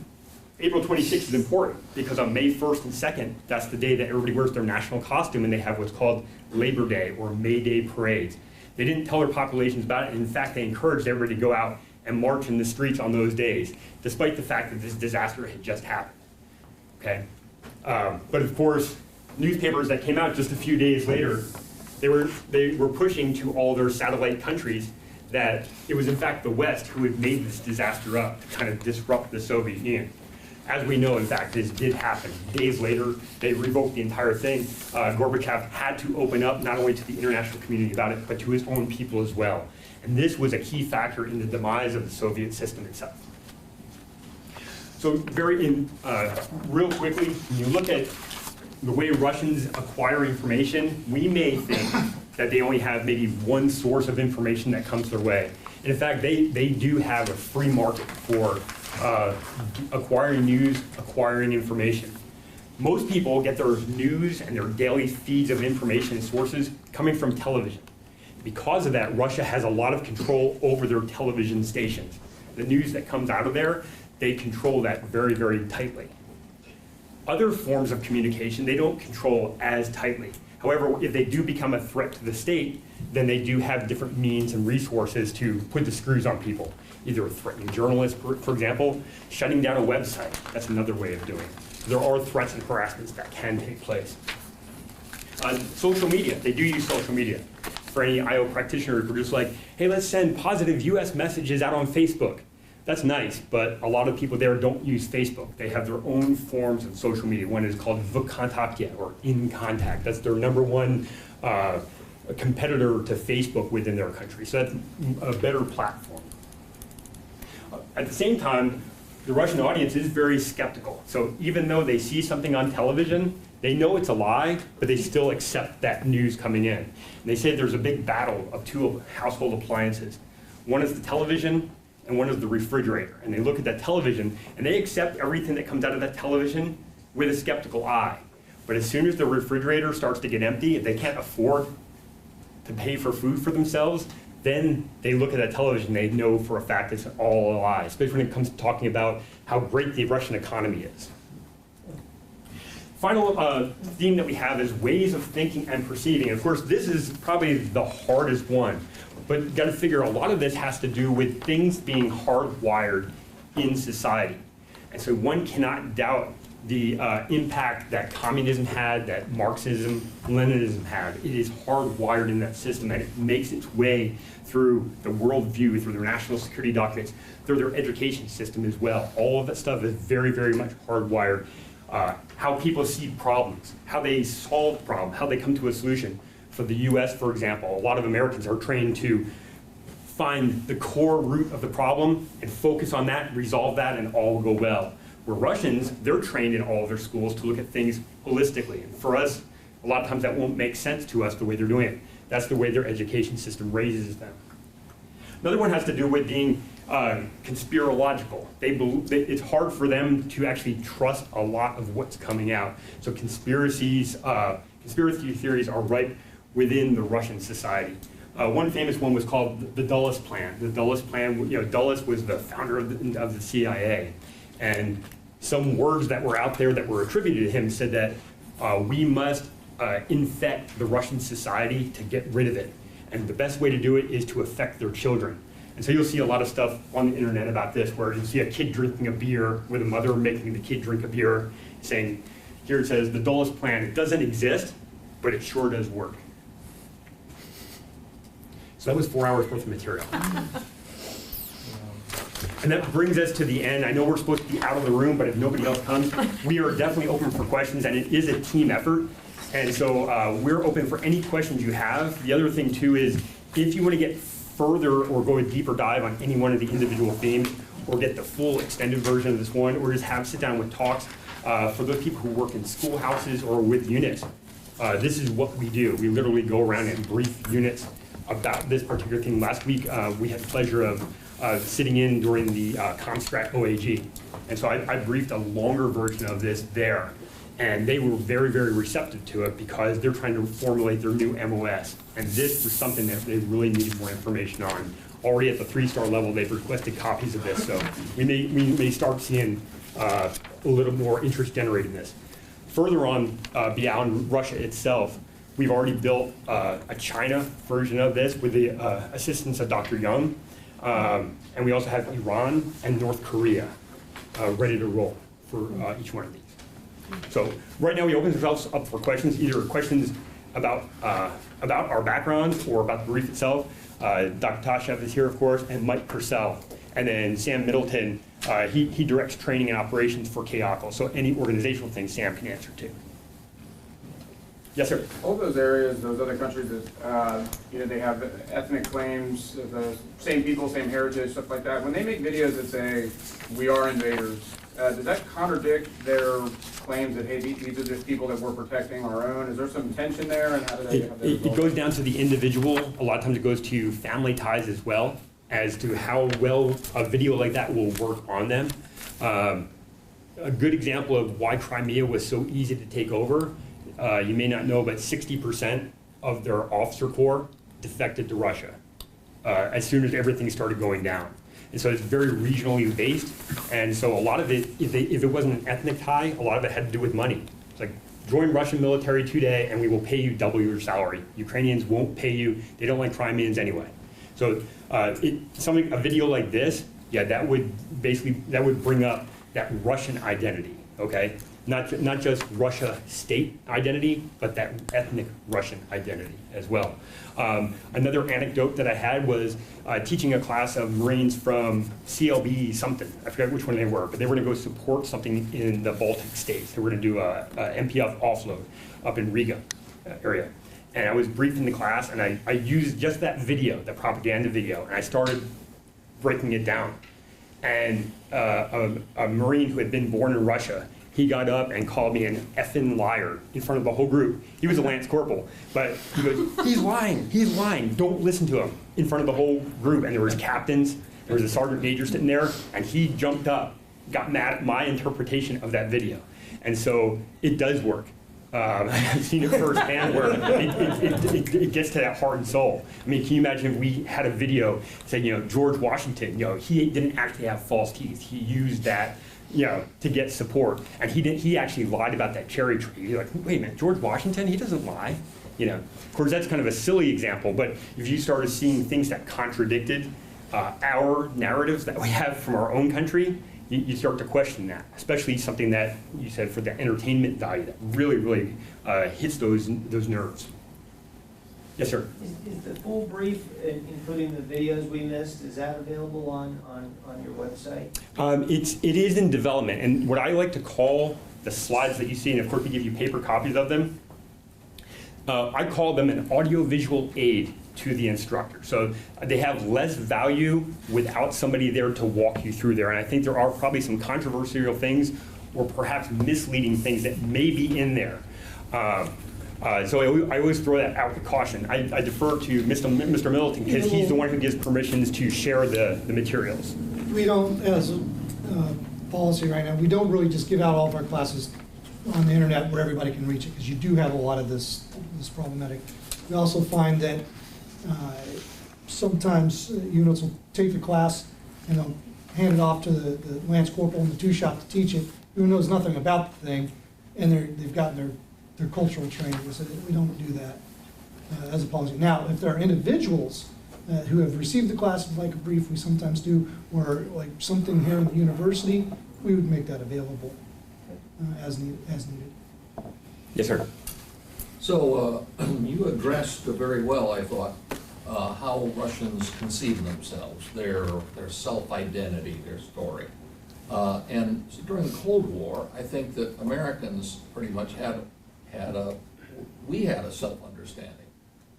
April 26th is important because on May 1st and 2nd, that's the day that everybody wears their national costume and they have what's called Labor Day or May Day parades. They didn't tell their populations about it. In fact, they encouraged everybody to go out and march in the streets on those days, despite the fact that this disaster had just happened, okay? But of course, newspapers that came out just a few days later, they were pushing to all their satellite countries that it was in fact the West who had made this disaster up to kind of disrupt the Soviet Union. As we know, in fact, this did happen. Days later, they revoked the entire thing. Gorbachev had to open up not only to the international community about it, but to his own people as well. And this was a key factor in the demise of the Soviet system itself. So real quickly, when you look at the way Russians acquire information, we may think that they only have maybe one source of information that comes their way. And in fact, they do have a free market for acquiring news, acquiring information. Most people get their news and their daily feeds of information and sources coming from television. Because of that, Russia has a lot of control over their television stations. The news that comes out of there, they control that very, very tightly. Other forms of communication, they don't control as tightly. However, if they do become a threat to the state, then they do have different means and resources to put the screws on people. Either threatening journalists, for example, shutting down a website. That's another way of doing it. There are threats and harassments that can take place. On social media, they do use social media. For any IO practitioners, we're just like, hey, let's send positive US messages out on Facebook. That's nice, but a lot of people there don't use Facebook. They have their own forms of social media. One is called VKontakte, or In Contact. That's their #1 competitor to Facebook within their country. So that's a better platform. At the same time, the Russian audience is very skeptical. So even though they see something on television, they know it's a lie, but they still accept that news coming in. And they say there's a big battle of two household appliances. One is the television, and one is the refrigerator. And they look at that television, and they accept everything that comes out of that television with a skeptical eye. But as soon as the refrigerator starts to get empty, if they can't afford to pay for food for themselves, then they look at that television, they know for a fact it's all a lie, especially when it comes to talking about how great the Russian economy is. Final theme that we have is ways of thinking and perceiving. Of course, this is probably the hardest one. But you've got to figure a lot of this has to do with things being hardwired in society. And so one cannot doubt the impact that communism had, that Marxism, Leninism had. It is hardwired in that system, and it makes its way through the worldview, through their national security documents, through their education system as well. All of that stuff is very, very much hardwired. How people see problems, how they solve problems, how they come to a solution. For the US, for example, a lot of Americans are trained to find the core root of the problem and focus on that, resolve that, and all will go well. Where Russians, they're trained in all of their schools to look at things holistically. And for us, a lot of times that won't make sense to us the way they're doing it. That's the way their education system raises them. Another one has to do with being conspirological. It's hard for them to actually trust a lot of what's coming out. So conspiracy theories are ripe within the Russian society. One famous one was called the Dulles Plan. The Dulles Plan, Dulles was the founder of the CIA. And some words that were out there that were attributed to him said that we must infect the Russian society to get rid of it. And the best way to do it is to affect their children. And so you'll see a lot of stuff on the internet about this, where you'll see a kid drinking a beer with a mother making the kid drink a beer, saying, here it says, the Dulles Plan, it doesn't exist, but it sure does work. So that was 4 hours worth of material. And that brings us to the end. I know we're supposed to be out of the room, but if nobody else comes, we are definitely open for questions, and it is a team effort. And so we're open for any questions you have. The other thing too is, if you want to get further or go a deeper dive on any one of the individual themes, or get the full extended version of this one, or just have sit down with talks for those people who work in schoolhouses or with units, this is what we do. We literally go around and brief units about this particular thing. Last week, we had the pleasure of sitting in during the Comstrat OAG. And so I briefed a longer version of this there. And they were very, very receptive to it because they're trying to formulate their new MOS. And this was something that they really needed more information on. Already at the 3-star level, they've requested copies of this. So we may start seeing a little more interest generated in this. Further on, beyond Russia itself, we've already built a China version of this with the assistance of Dr. Young. And we also have Iran and North Korea ready to roll for each one of these. So right now we open ourselves up for questions, either questions about our backgrounds or about the brief itself. Dr. Tashev is here, of course, and Mike Purcell. And then Sam Middleton, he directs training and operations for KYOCL. So any organizational thing Sam can answer to. Yes, sir. All those areas, those other countries that, they have ethnic claims, the same people, same heritage, stuff like that. When they make videos that say, we are invaders, does that contradict their claims that, hey, these are just people that we're protecting our own? Is there some tension there, and how do they have that it goes down to the individual. A lot of times it goes to family ties as well, as to how well a video like that will work on them. A good example of why Crimea was so easy to take over, you may not know, but 60% of their officer corps defected to Russia as soon as everything started going down. And so it's very regionally based. And so a lot of it, if it wasn't an ethnic tie, a lot of it had to do with money. It's like join Russian military today and we will pay you double your salary. Ukrainians won't pay you. They don't like Crimeans anyway. So a video like this, yeah, that would bring up that Russian identity, okay? Not just Russia state identity, but that ethnic Russian identity as well. Another anecdote that I had was teaching a class of Marines from CLB something. I forget which one they were, but they were going to go support something in the Baltic states. They were going to do a MPF offload up in Riga area. And I was briefing the class, and I used just that video, the propaganda video, and I started breaking it down. And a Marine who had been born in Russia, he got up and called me an effing liar in front of the whole group. He was a Lance Corporal, but he goes, he's lying, don't listen to him, in front of the whole group. And there was captains, there was a sergeant major sitting there, and he jumped up, got mad at my interpretation of that video. And so it does work. I've seen it firsthand where it gets to that heart and soul. I mean, can you imagine if we had a video saying, you know, George Washington, you know, he didn't actually have false teeth. He used that, you know, to get support. And he actually lied about that cherry tree. You're like, wait a minute, George Washington, he doesn't lie. You know, of course, that's kind of a silly example, but if you started seeing things that contradicted our narratives that we have from our own country, you start to question that, especially something that you said for the entertainment value that really hits those nerves. Yes, sir. Is the full brief, including the videos we missed, is that available on your website? It is in development, and what I like to call the slides that you see, and of course we give you paper copies of them, I call them an audiovisual aid to the instructor. So they have less value without somebody there to walk you through there. And I think there are probably some controversial things or perhaps misleading things that may be in there. So I always throw that out with caution. I defer to Mr. Middleton because he's the one who gives permissions to share the materials. We don't, as a policy right now, we don't really just give out all of our classes on the internet where everybody can reach it, because you do have a lot of this problematic. We also find that sometimes units will take the class and they'll hand it off to the Lance Corporal in the two-shop to teach it, who knows nothing about the thing, and they've gotten their cultural training. So we don't do that as a policy. Now, if there are individuals who have received the class like a brief, we sometimes do, or like something here in the university, we would make that available as needed. Yes, sir. So you addressed very well, I thought, how Russians conceive themselves, their self-identity, their story. And during the Cold War, I think that Americans pretty much had a self-understanding.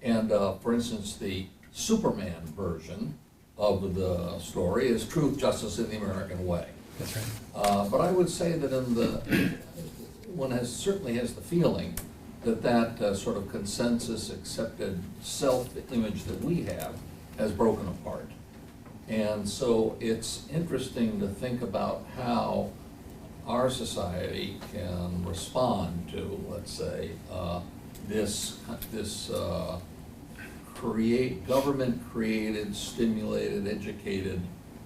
And for instance, the Superman version of the story is truth, justice, in the American way. That's right. But I would say that one certainly has the feeling that sort of consensus accepted self-image that we have has broken apart. And so it's interesting to think about how our society can respond to, let's say, this government-created, stimulated, educated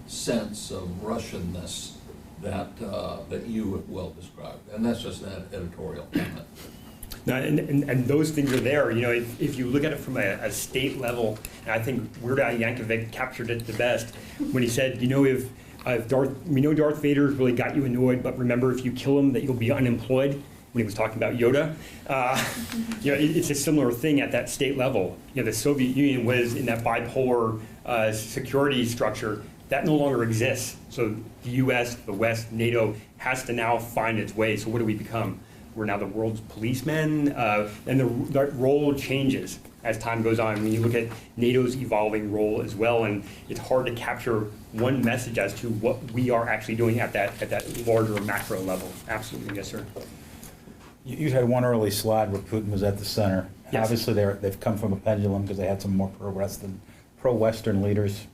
sense of Russianness that you well described. And that's just an editorial comment. Now, and those things are there. You know, if you look at it from a state level, and I think Weird Al Yankovic captured it the best when he said, you know, we know Darth Vader's really got you annoyed, but remember, if you kill him, that you'll be unemployed. When he was talking about Yoda, you know, it's a similar thing at that state level. You know, the Soviet Union was in that bipolar security structure that no longer exists. So the U.S., the West, NATO has to now find its way. So what do we become? We're now the world's policemen, and the role changes as time goes on. When you look at NATO's evolving role as well, and it's hard to capture one message as to what we are actually doing at that larger macro level. Absolutely, yes, sir. You had one early slide where Putin was at the center. Yes. Obviously, they've come from a pendulum because they had some more pro-Western leaders.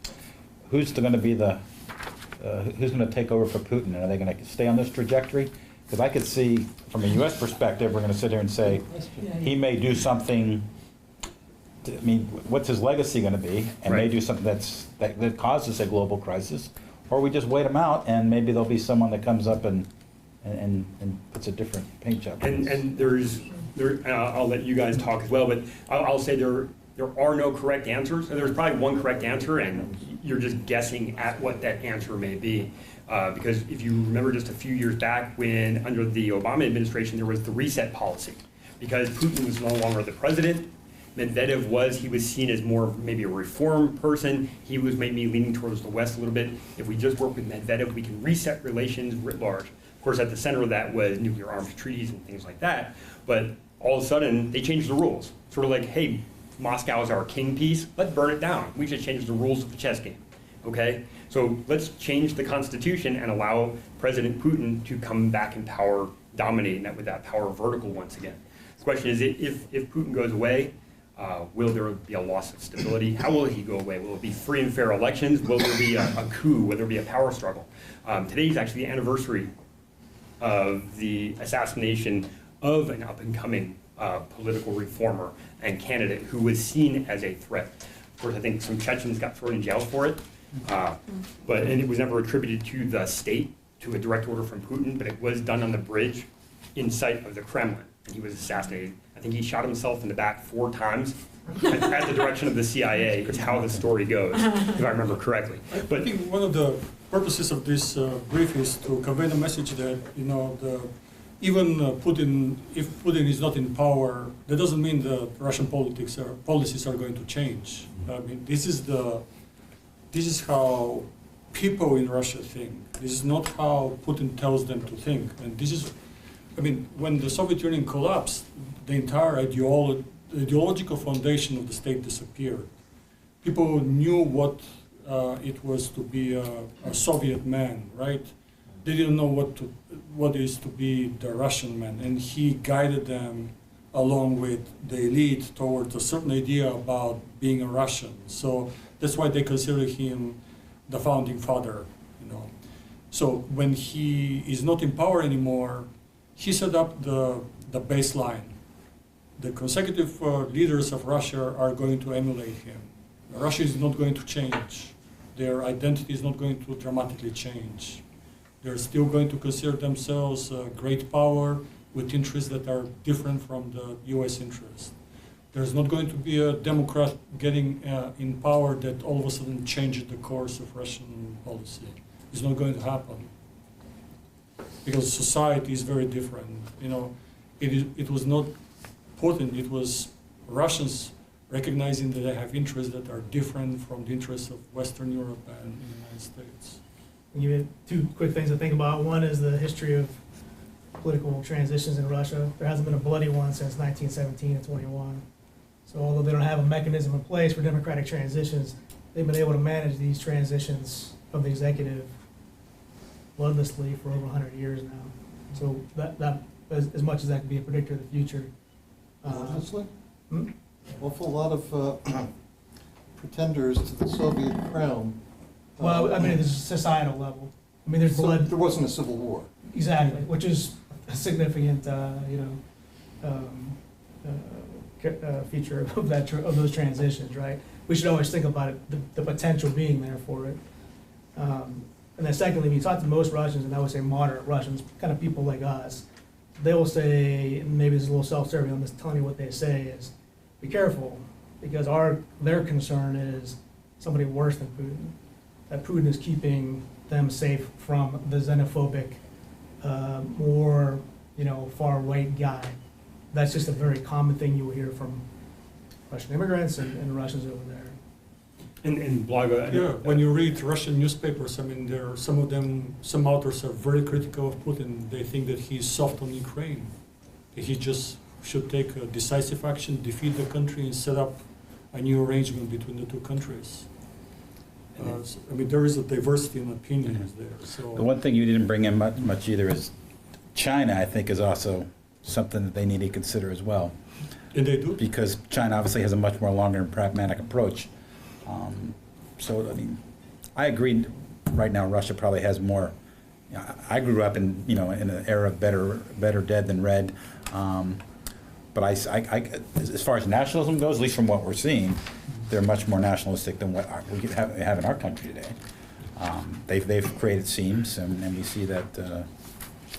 Who's going to be who's going to take over for Putin? Are they going to stay on this trajectory? Because I could see, from a U.S. perspective, we're going to sit here and say, he may do something, I mean, what's his legacy going to be? And may do something that causes a global crisis. Or we just wait him out, and maybe there'll be someone that comes up and and puts a different paint job. And I'll let you guys talk as well, but I'll say there are no correct answers. There's probably one correct answer, and you're just guessing at what that answer may be. Because if you remember just a few years back when under the Obama administration there was the reset policy. Because Putin was no longer the president, Medvedev was seen as more maybe a reform person. He was maybe leaning towards the West a little bit. If we just work with Medvedev, we can reset relations writ large. Of course, at the center of that was nuclear arms treaties and things like that. But all of a sudden, they changed the rules. Sort of like, hey, Moscow is our king piece, let's burn it down. We should change the rules of the chess game, okay? So let's change the Constitution and allow President Putin to come back in power, dominating that with that power vertical once again. The question is, if Putin goes away, will there be a loss of stability? How will he go away? Will it be free and fair elections? Will there be a coup? Will there be a power struggle? Today is actually the anniversary of the assassination of an up-and-coming political reformer and candidate who was seen as a threat. Of course, I think some Chechens got thrown in jail for it, and it was never attributed to the state, to a direct order from Putin, but it was done on the bridge in sight of the Kremlin, and he was assassinated. I think he shot himself in the back 4 times at the direction of the CIA, is how the story goes, if I remember correctly. But I think one of the purposes of this brief is to convey the message that, even Putin, if Putin is not in power, that doesn't mean the Russian policies are going to change. I mean, this is how people in Russia think. This is not how Putin tells them to think. And this is, I mean, when the Soviet Union collapsed, the entire ideological foundation of the state disappeared. People knew what it was to be a Soviet man, right? They didn't know what is to be the Russian man, and he guided them along with the elite towards a certain idea about being a Russian. So that's why they consider him the founding father, So when he is not in power anymore, he set up the baseline. The consecutive leaders of Russia are going to emulate him. Russia is not going to change. Their identity is not going to dramatically change. They're still going to consider themselves a great power with interests that are different from the US interests. There's not going to be a Democrat getting in power that all of a sudden changes the course of Russian policy. It's not going to happen. Because society is very different. It was not Putin, it was Russians recognizing that they have interests that are different from the interests of Western Europe and the United States. I'll give you 2 quick things to think about. One is the history of political transitions in Russia. There hasn't been a bloody one since 1917 and 21. So although they don't have a mechanism in place for democratic transitions, they've been able to manage these transitions of the executive bloodlessly for over 100 years now. So that as much as that could be a predictor of the future. Honestly? Awful lot of pretenders to the Soviet crown. Well, I mean, there's a societal level. I mean, there's blood. There wasn't a civil war. Exactly, which is a significant, feature of those transitions, right? We should always think about it, the potential being there for it. And then secondly, when you talk to most Russians, and I would say moderate Russians, kind of people like us, they will say, and maybe this is a little self-serving, I'm just telling you what they say is, be careful, because their concern is somebody worse than Putin. That Putin is keeping them safe from the xenophobic, more far-right guy. That's just a very common thing you will hear from Russian immigrants and Russians over there. And Blago, yeah, when you read Russian newspapers, I mean, some authors are very critical of Putin. They think that he's soft on Ukraine. That he just should take a decisive action, defeat the country, and set up a new arrangement between the 2 countries. I mean, there is a diversity in opinions there. So the one thing you didn't bring in much either is China, I think, is also something that they need to consider as well. And they do? Because China obviously has a much more longer and pragmatic approach. So, I mean, I agree right now Russia probably has more. I grew up in an era of better dead than red. But as far as nationalism goes, at least from what we're seeing, they're much more nationalistic than what we have in our country today. They've created seams, and we see that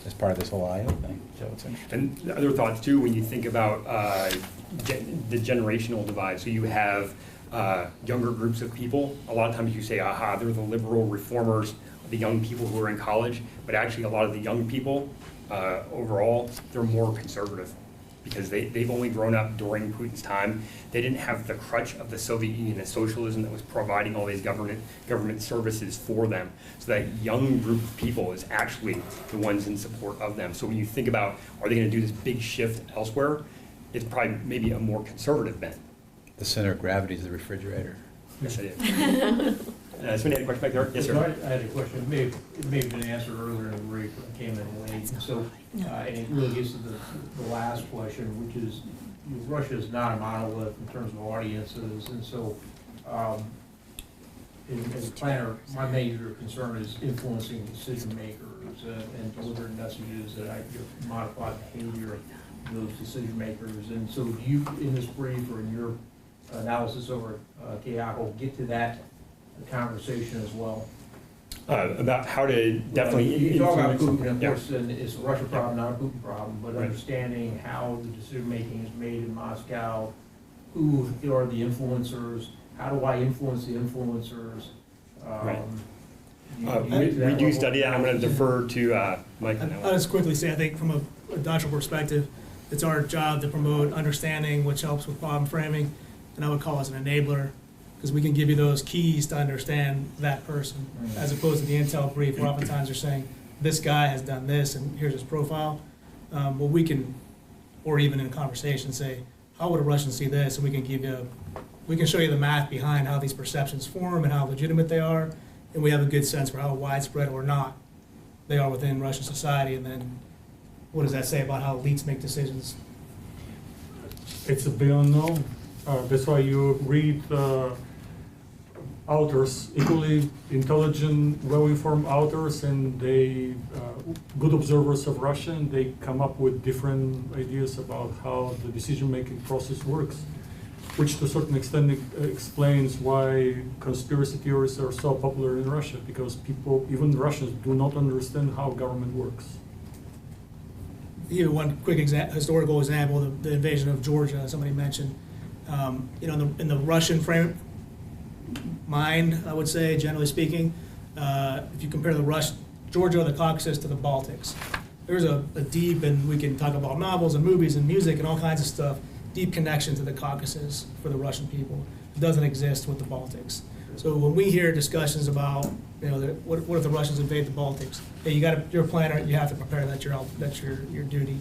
as part of this whole IO thing, so it's interesting. And the other thoughts too, when you think about the generational divide, so you have younger groups of people. A lot of times you say, aha, they're the liberal reformers, the young people who are in college, but actually a lot of the young people overall, they're more conservative because they've only grown up during Putin's time. They didn't have the crutch of the Soviet Union and socialism that was providing all these government services for them. So that young group of people is actually the ones in support of them. So when you think about, are they going to do this big shift elsewhere, it's probably maybe a more conservative bent. The center of gravity is the refrigerator. Yes, I did. Somebody had a question back there? Yes, sir. I had a question. It may have been answered earlier in the break, but I came in late. So, and it really gets to the last question, which is, Russia is not a monolith in terms of audiences, and so, as a planner, my major concern is influencing decision makers and delivering messages that modify the behavior of those decision makers. And so, do you, in this brief or in your analysis over at KIACL, get to that conversation as well? About how to definitely you talk about influence- Putin, of yeah. course, and it's a Russia problem, not a Putin problem, but Right. understanding how the decision making is made in Moscow, who are the influencers, how do I influence the influencers? Right. You get to that We do level? study that. I'm going to defer to Mike on that I'll one. just quickly say, I think from a doctoral perspective, it's our job to promote understanding, which helps with problem framing, and I would call us an enabler, because we can give you those keys to understand that person, as opposed to the intel brief, where oftentimes they're saying, this guy has done this, and here's his profile. Well, we can, or even in a conversation, say, how would a Russian see this? And we can give you, we can show you the math behind how these perceptions form and how legitimate they are, and we have a good sense for how widespread or not they are within Russian society. And then, what does that say about how elites make decisions? It's a big unknown. That's why you read authors, equally intelligent, well-informed authors, and they good observers of Russia, and they come up with different ideas about how the decision-making process works, which to a certain extent explains why conspiracy theories are so popular in Russia, because people, even Russians, do not understand how government works. Even one quick historical example, the invasion of Georgia, somebody mentioned. In the Russian frame mind, I would say, generally speaking, if you compare Georgia or the Caucasus to the Baltics, there's a deep, and we can talk about novels and movies and music and all kinds of stuff, deep connection to the Caucasus for the Russian people. It doesn't exist with the Baltics. So when we hear discussions about, what if the Russians invade the Baltics? Hey, you're a planner, you have to prepare, that's your duty.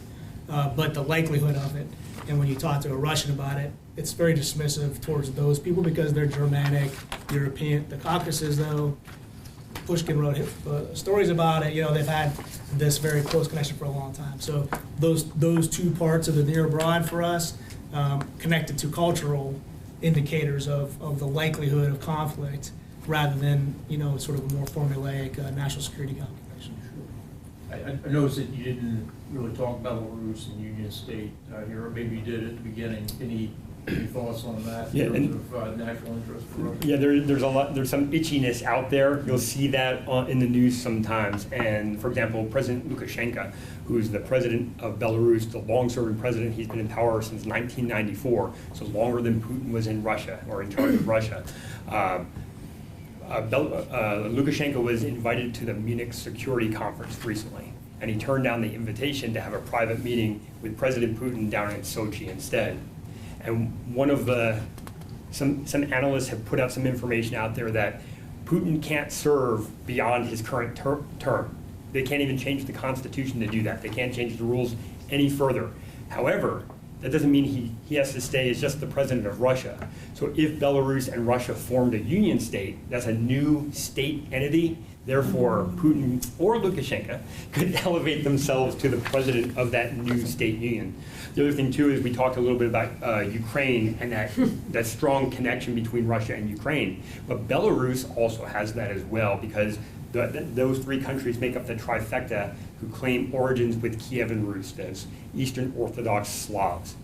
But the likelihood of it, and when you talk to a Russian about it, it's very dismissive towards those people because they're Germanic, European. The Caucasus, though, Pushkin wrote stories about it. They've had this very close connection for a long time. So those two parts of the near abroad for us, connected to cultural indicators of the likelihood of conflict, rather than sort of a more formulaic national security calculation. I noticed that you didn't really talk Belarus and Union State here, or maybe you did at the beginning. Any thoughts on that in terms of national interest for Russia? Yeah, there's some itchiness out there. You'll see that in the news sometimes. And for example, President Lukashenko, who's the president of Belarus, the long-serving president, he's been in power since 1994, so longer than Putin was in Russia or in charge of Russia. Lukashenko was invited to the Munich Security Conference recently, and he turned down the invitation to have a private meeting with President Putin down in Sochi instead. And some analysts have put out some information out there that Putin can't serve beyond his current term. They can't even change the Constitution to do that. They can't change the rules any further. However, that doesn't mean he has to stay as just the president of Russia. So if Belarus and Russia formed a union state, that's a new state entity. Therefore, Putin or Lukashenko could elevate themselves to the president of that new state union. The other thing, too, is we talked a little bit about Ukraine and that strong connection between Russia and Ukraine. But Belarus also has that as well, because those three countries make up the trifecta who claim origins with Kievan Rus, as Eastern Orthodox Slavs.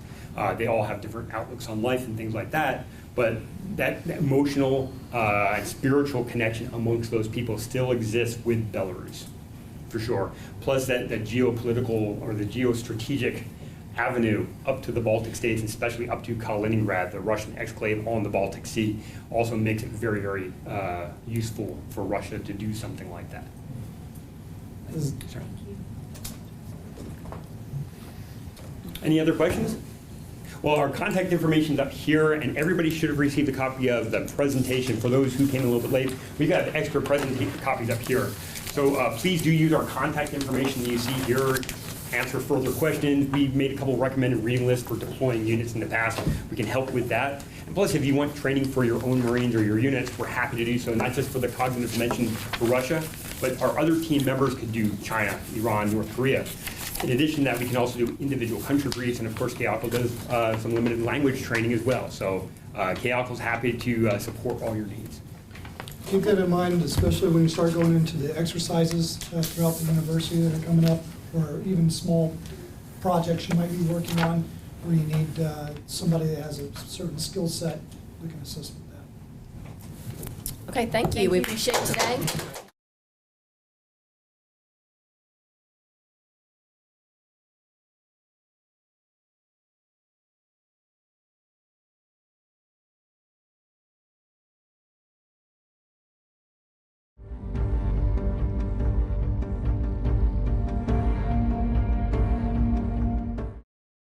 They all have different outlooks on life and things like that, but that emotional and spiritual connection amongst those people still exists with Belarus. for sure. Plus that geopolitical or the geostrategic avenue up to the Baltic states, and especially up to Kaliningrad, the Russian exclave on the Baltic Sea, also makes it very, very useful for Russia to do something like that. Sorry. Any other questions? Well, our contact information is up here, and everybody should have received a copy of the presentation. For those who came a little bit late, we've got extra presentation copies up here. So please do use our contact information that you see here. Answer further questions. We've made a couple of recommended reading lists for deploying units in the past. We can help with that. And plus, if you want training for your own Marines or your units, we're happy to do so, not just for the cognitive dimension for Russia, but our other team members could do China, Iran, North Korea. In addition to that, we can also do individual country briefs, and of course, KAOCL does some limited language training as well. So KAOCL is happy to support all your needs. Keep that in mind, especially when you start going into the exercises throughout the university that are coming up, or even small projects you might be working on, where you need somebody that has a certain skill set, we can assist with that. Okay, thank you. We appreciate it today.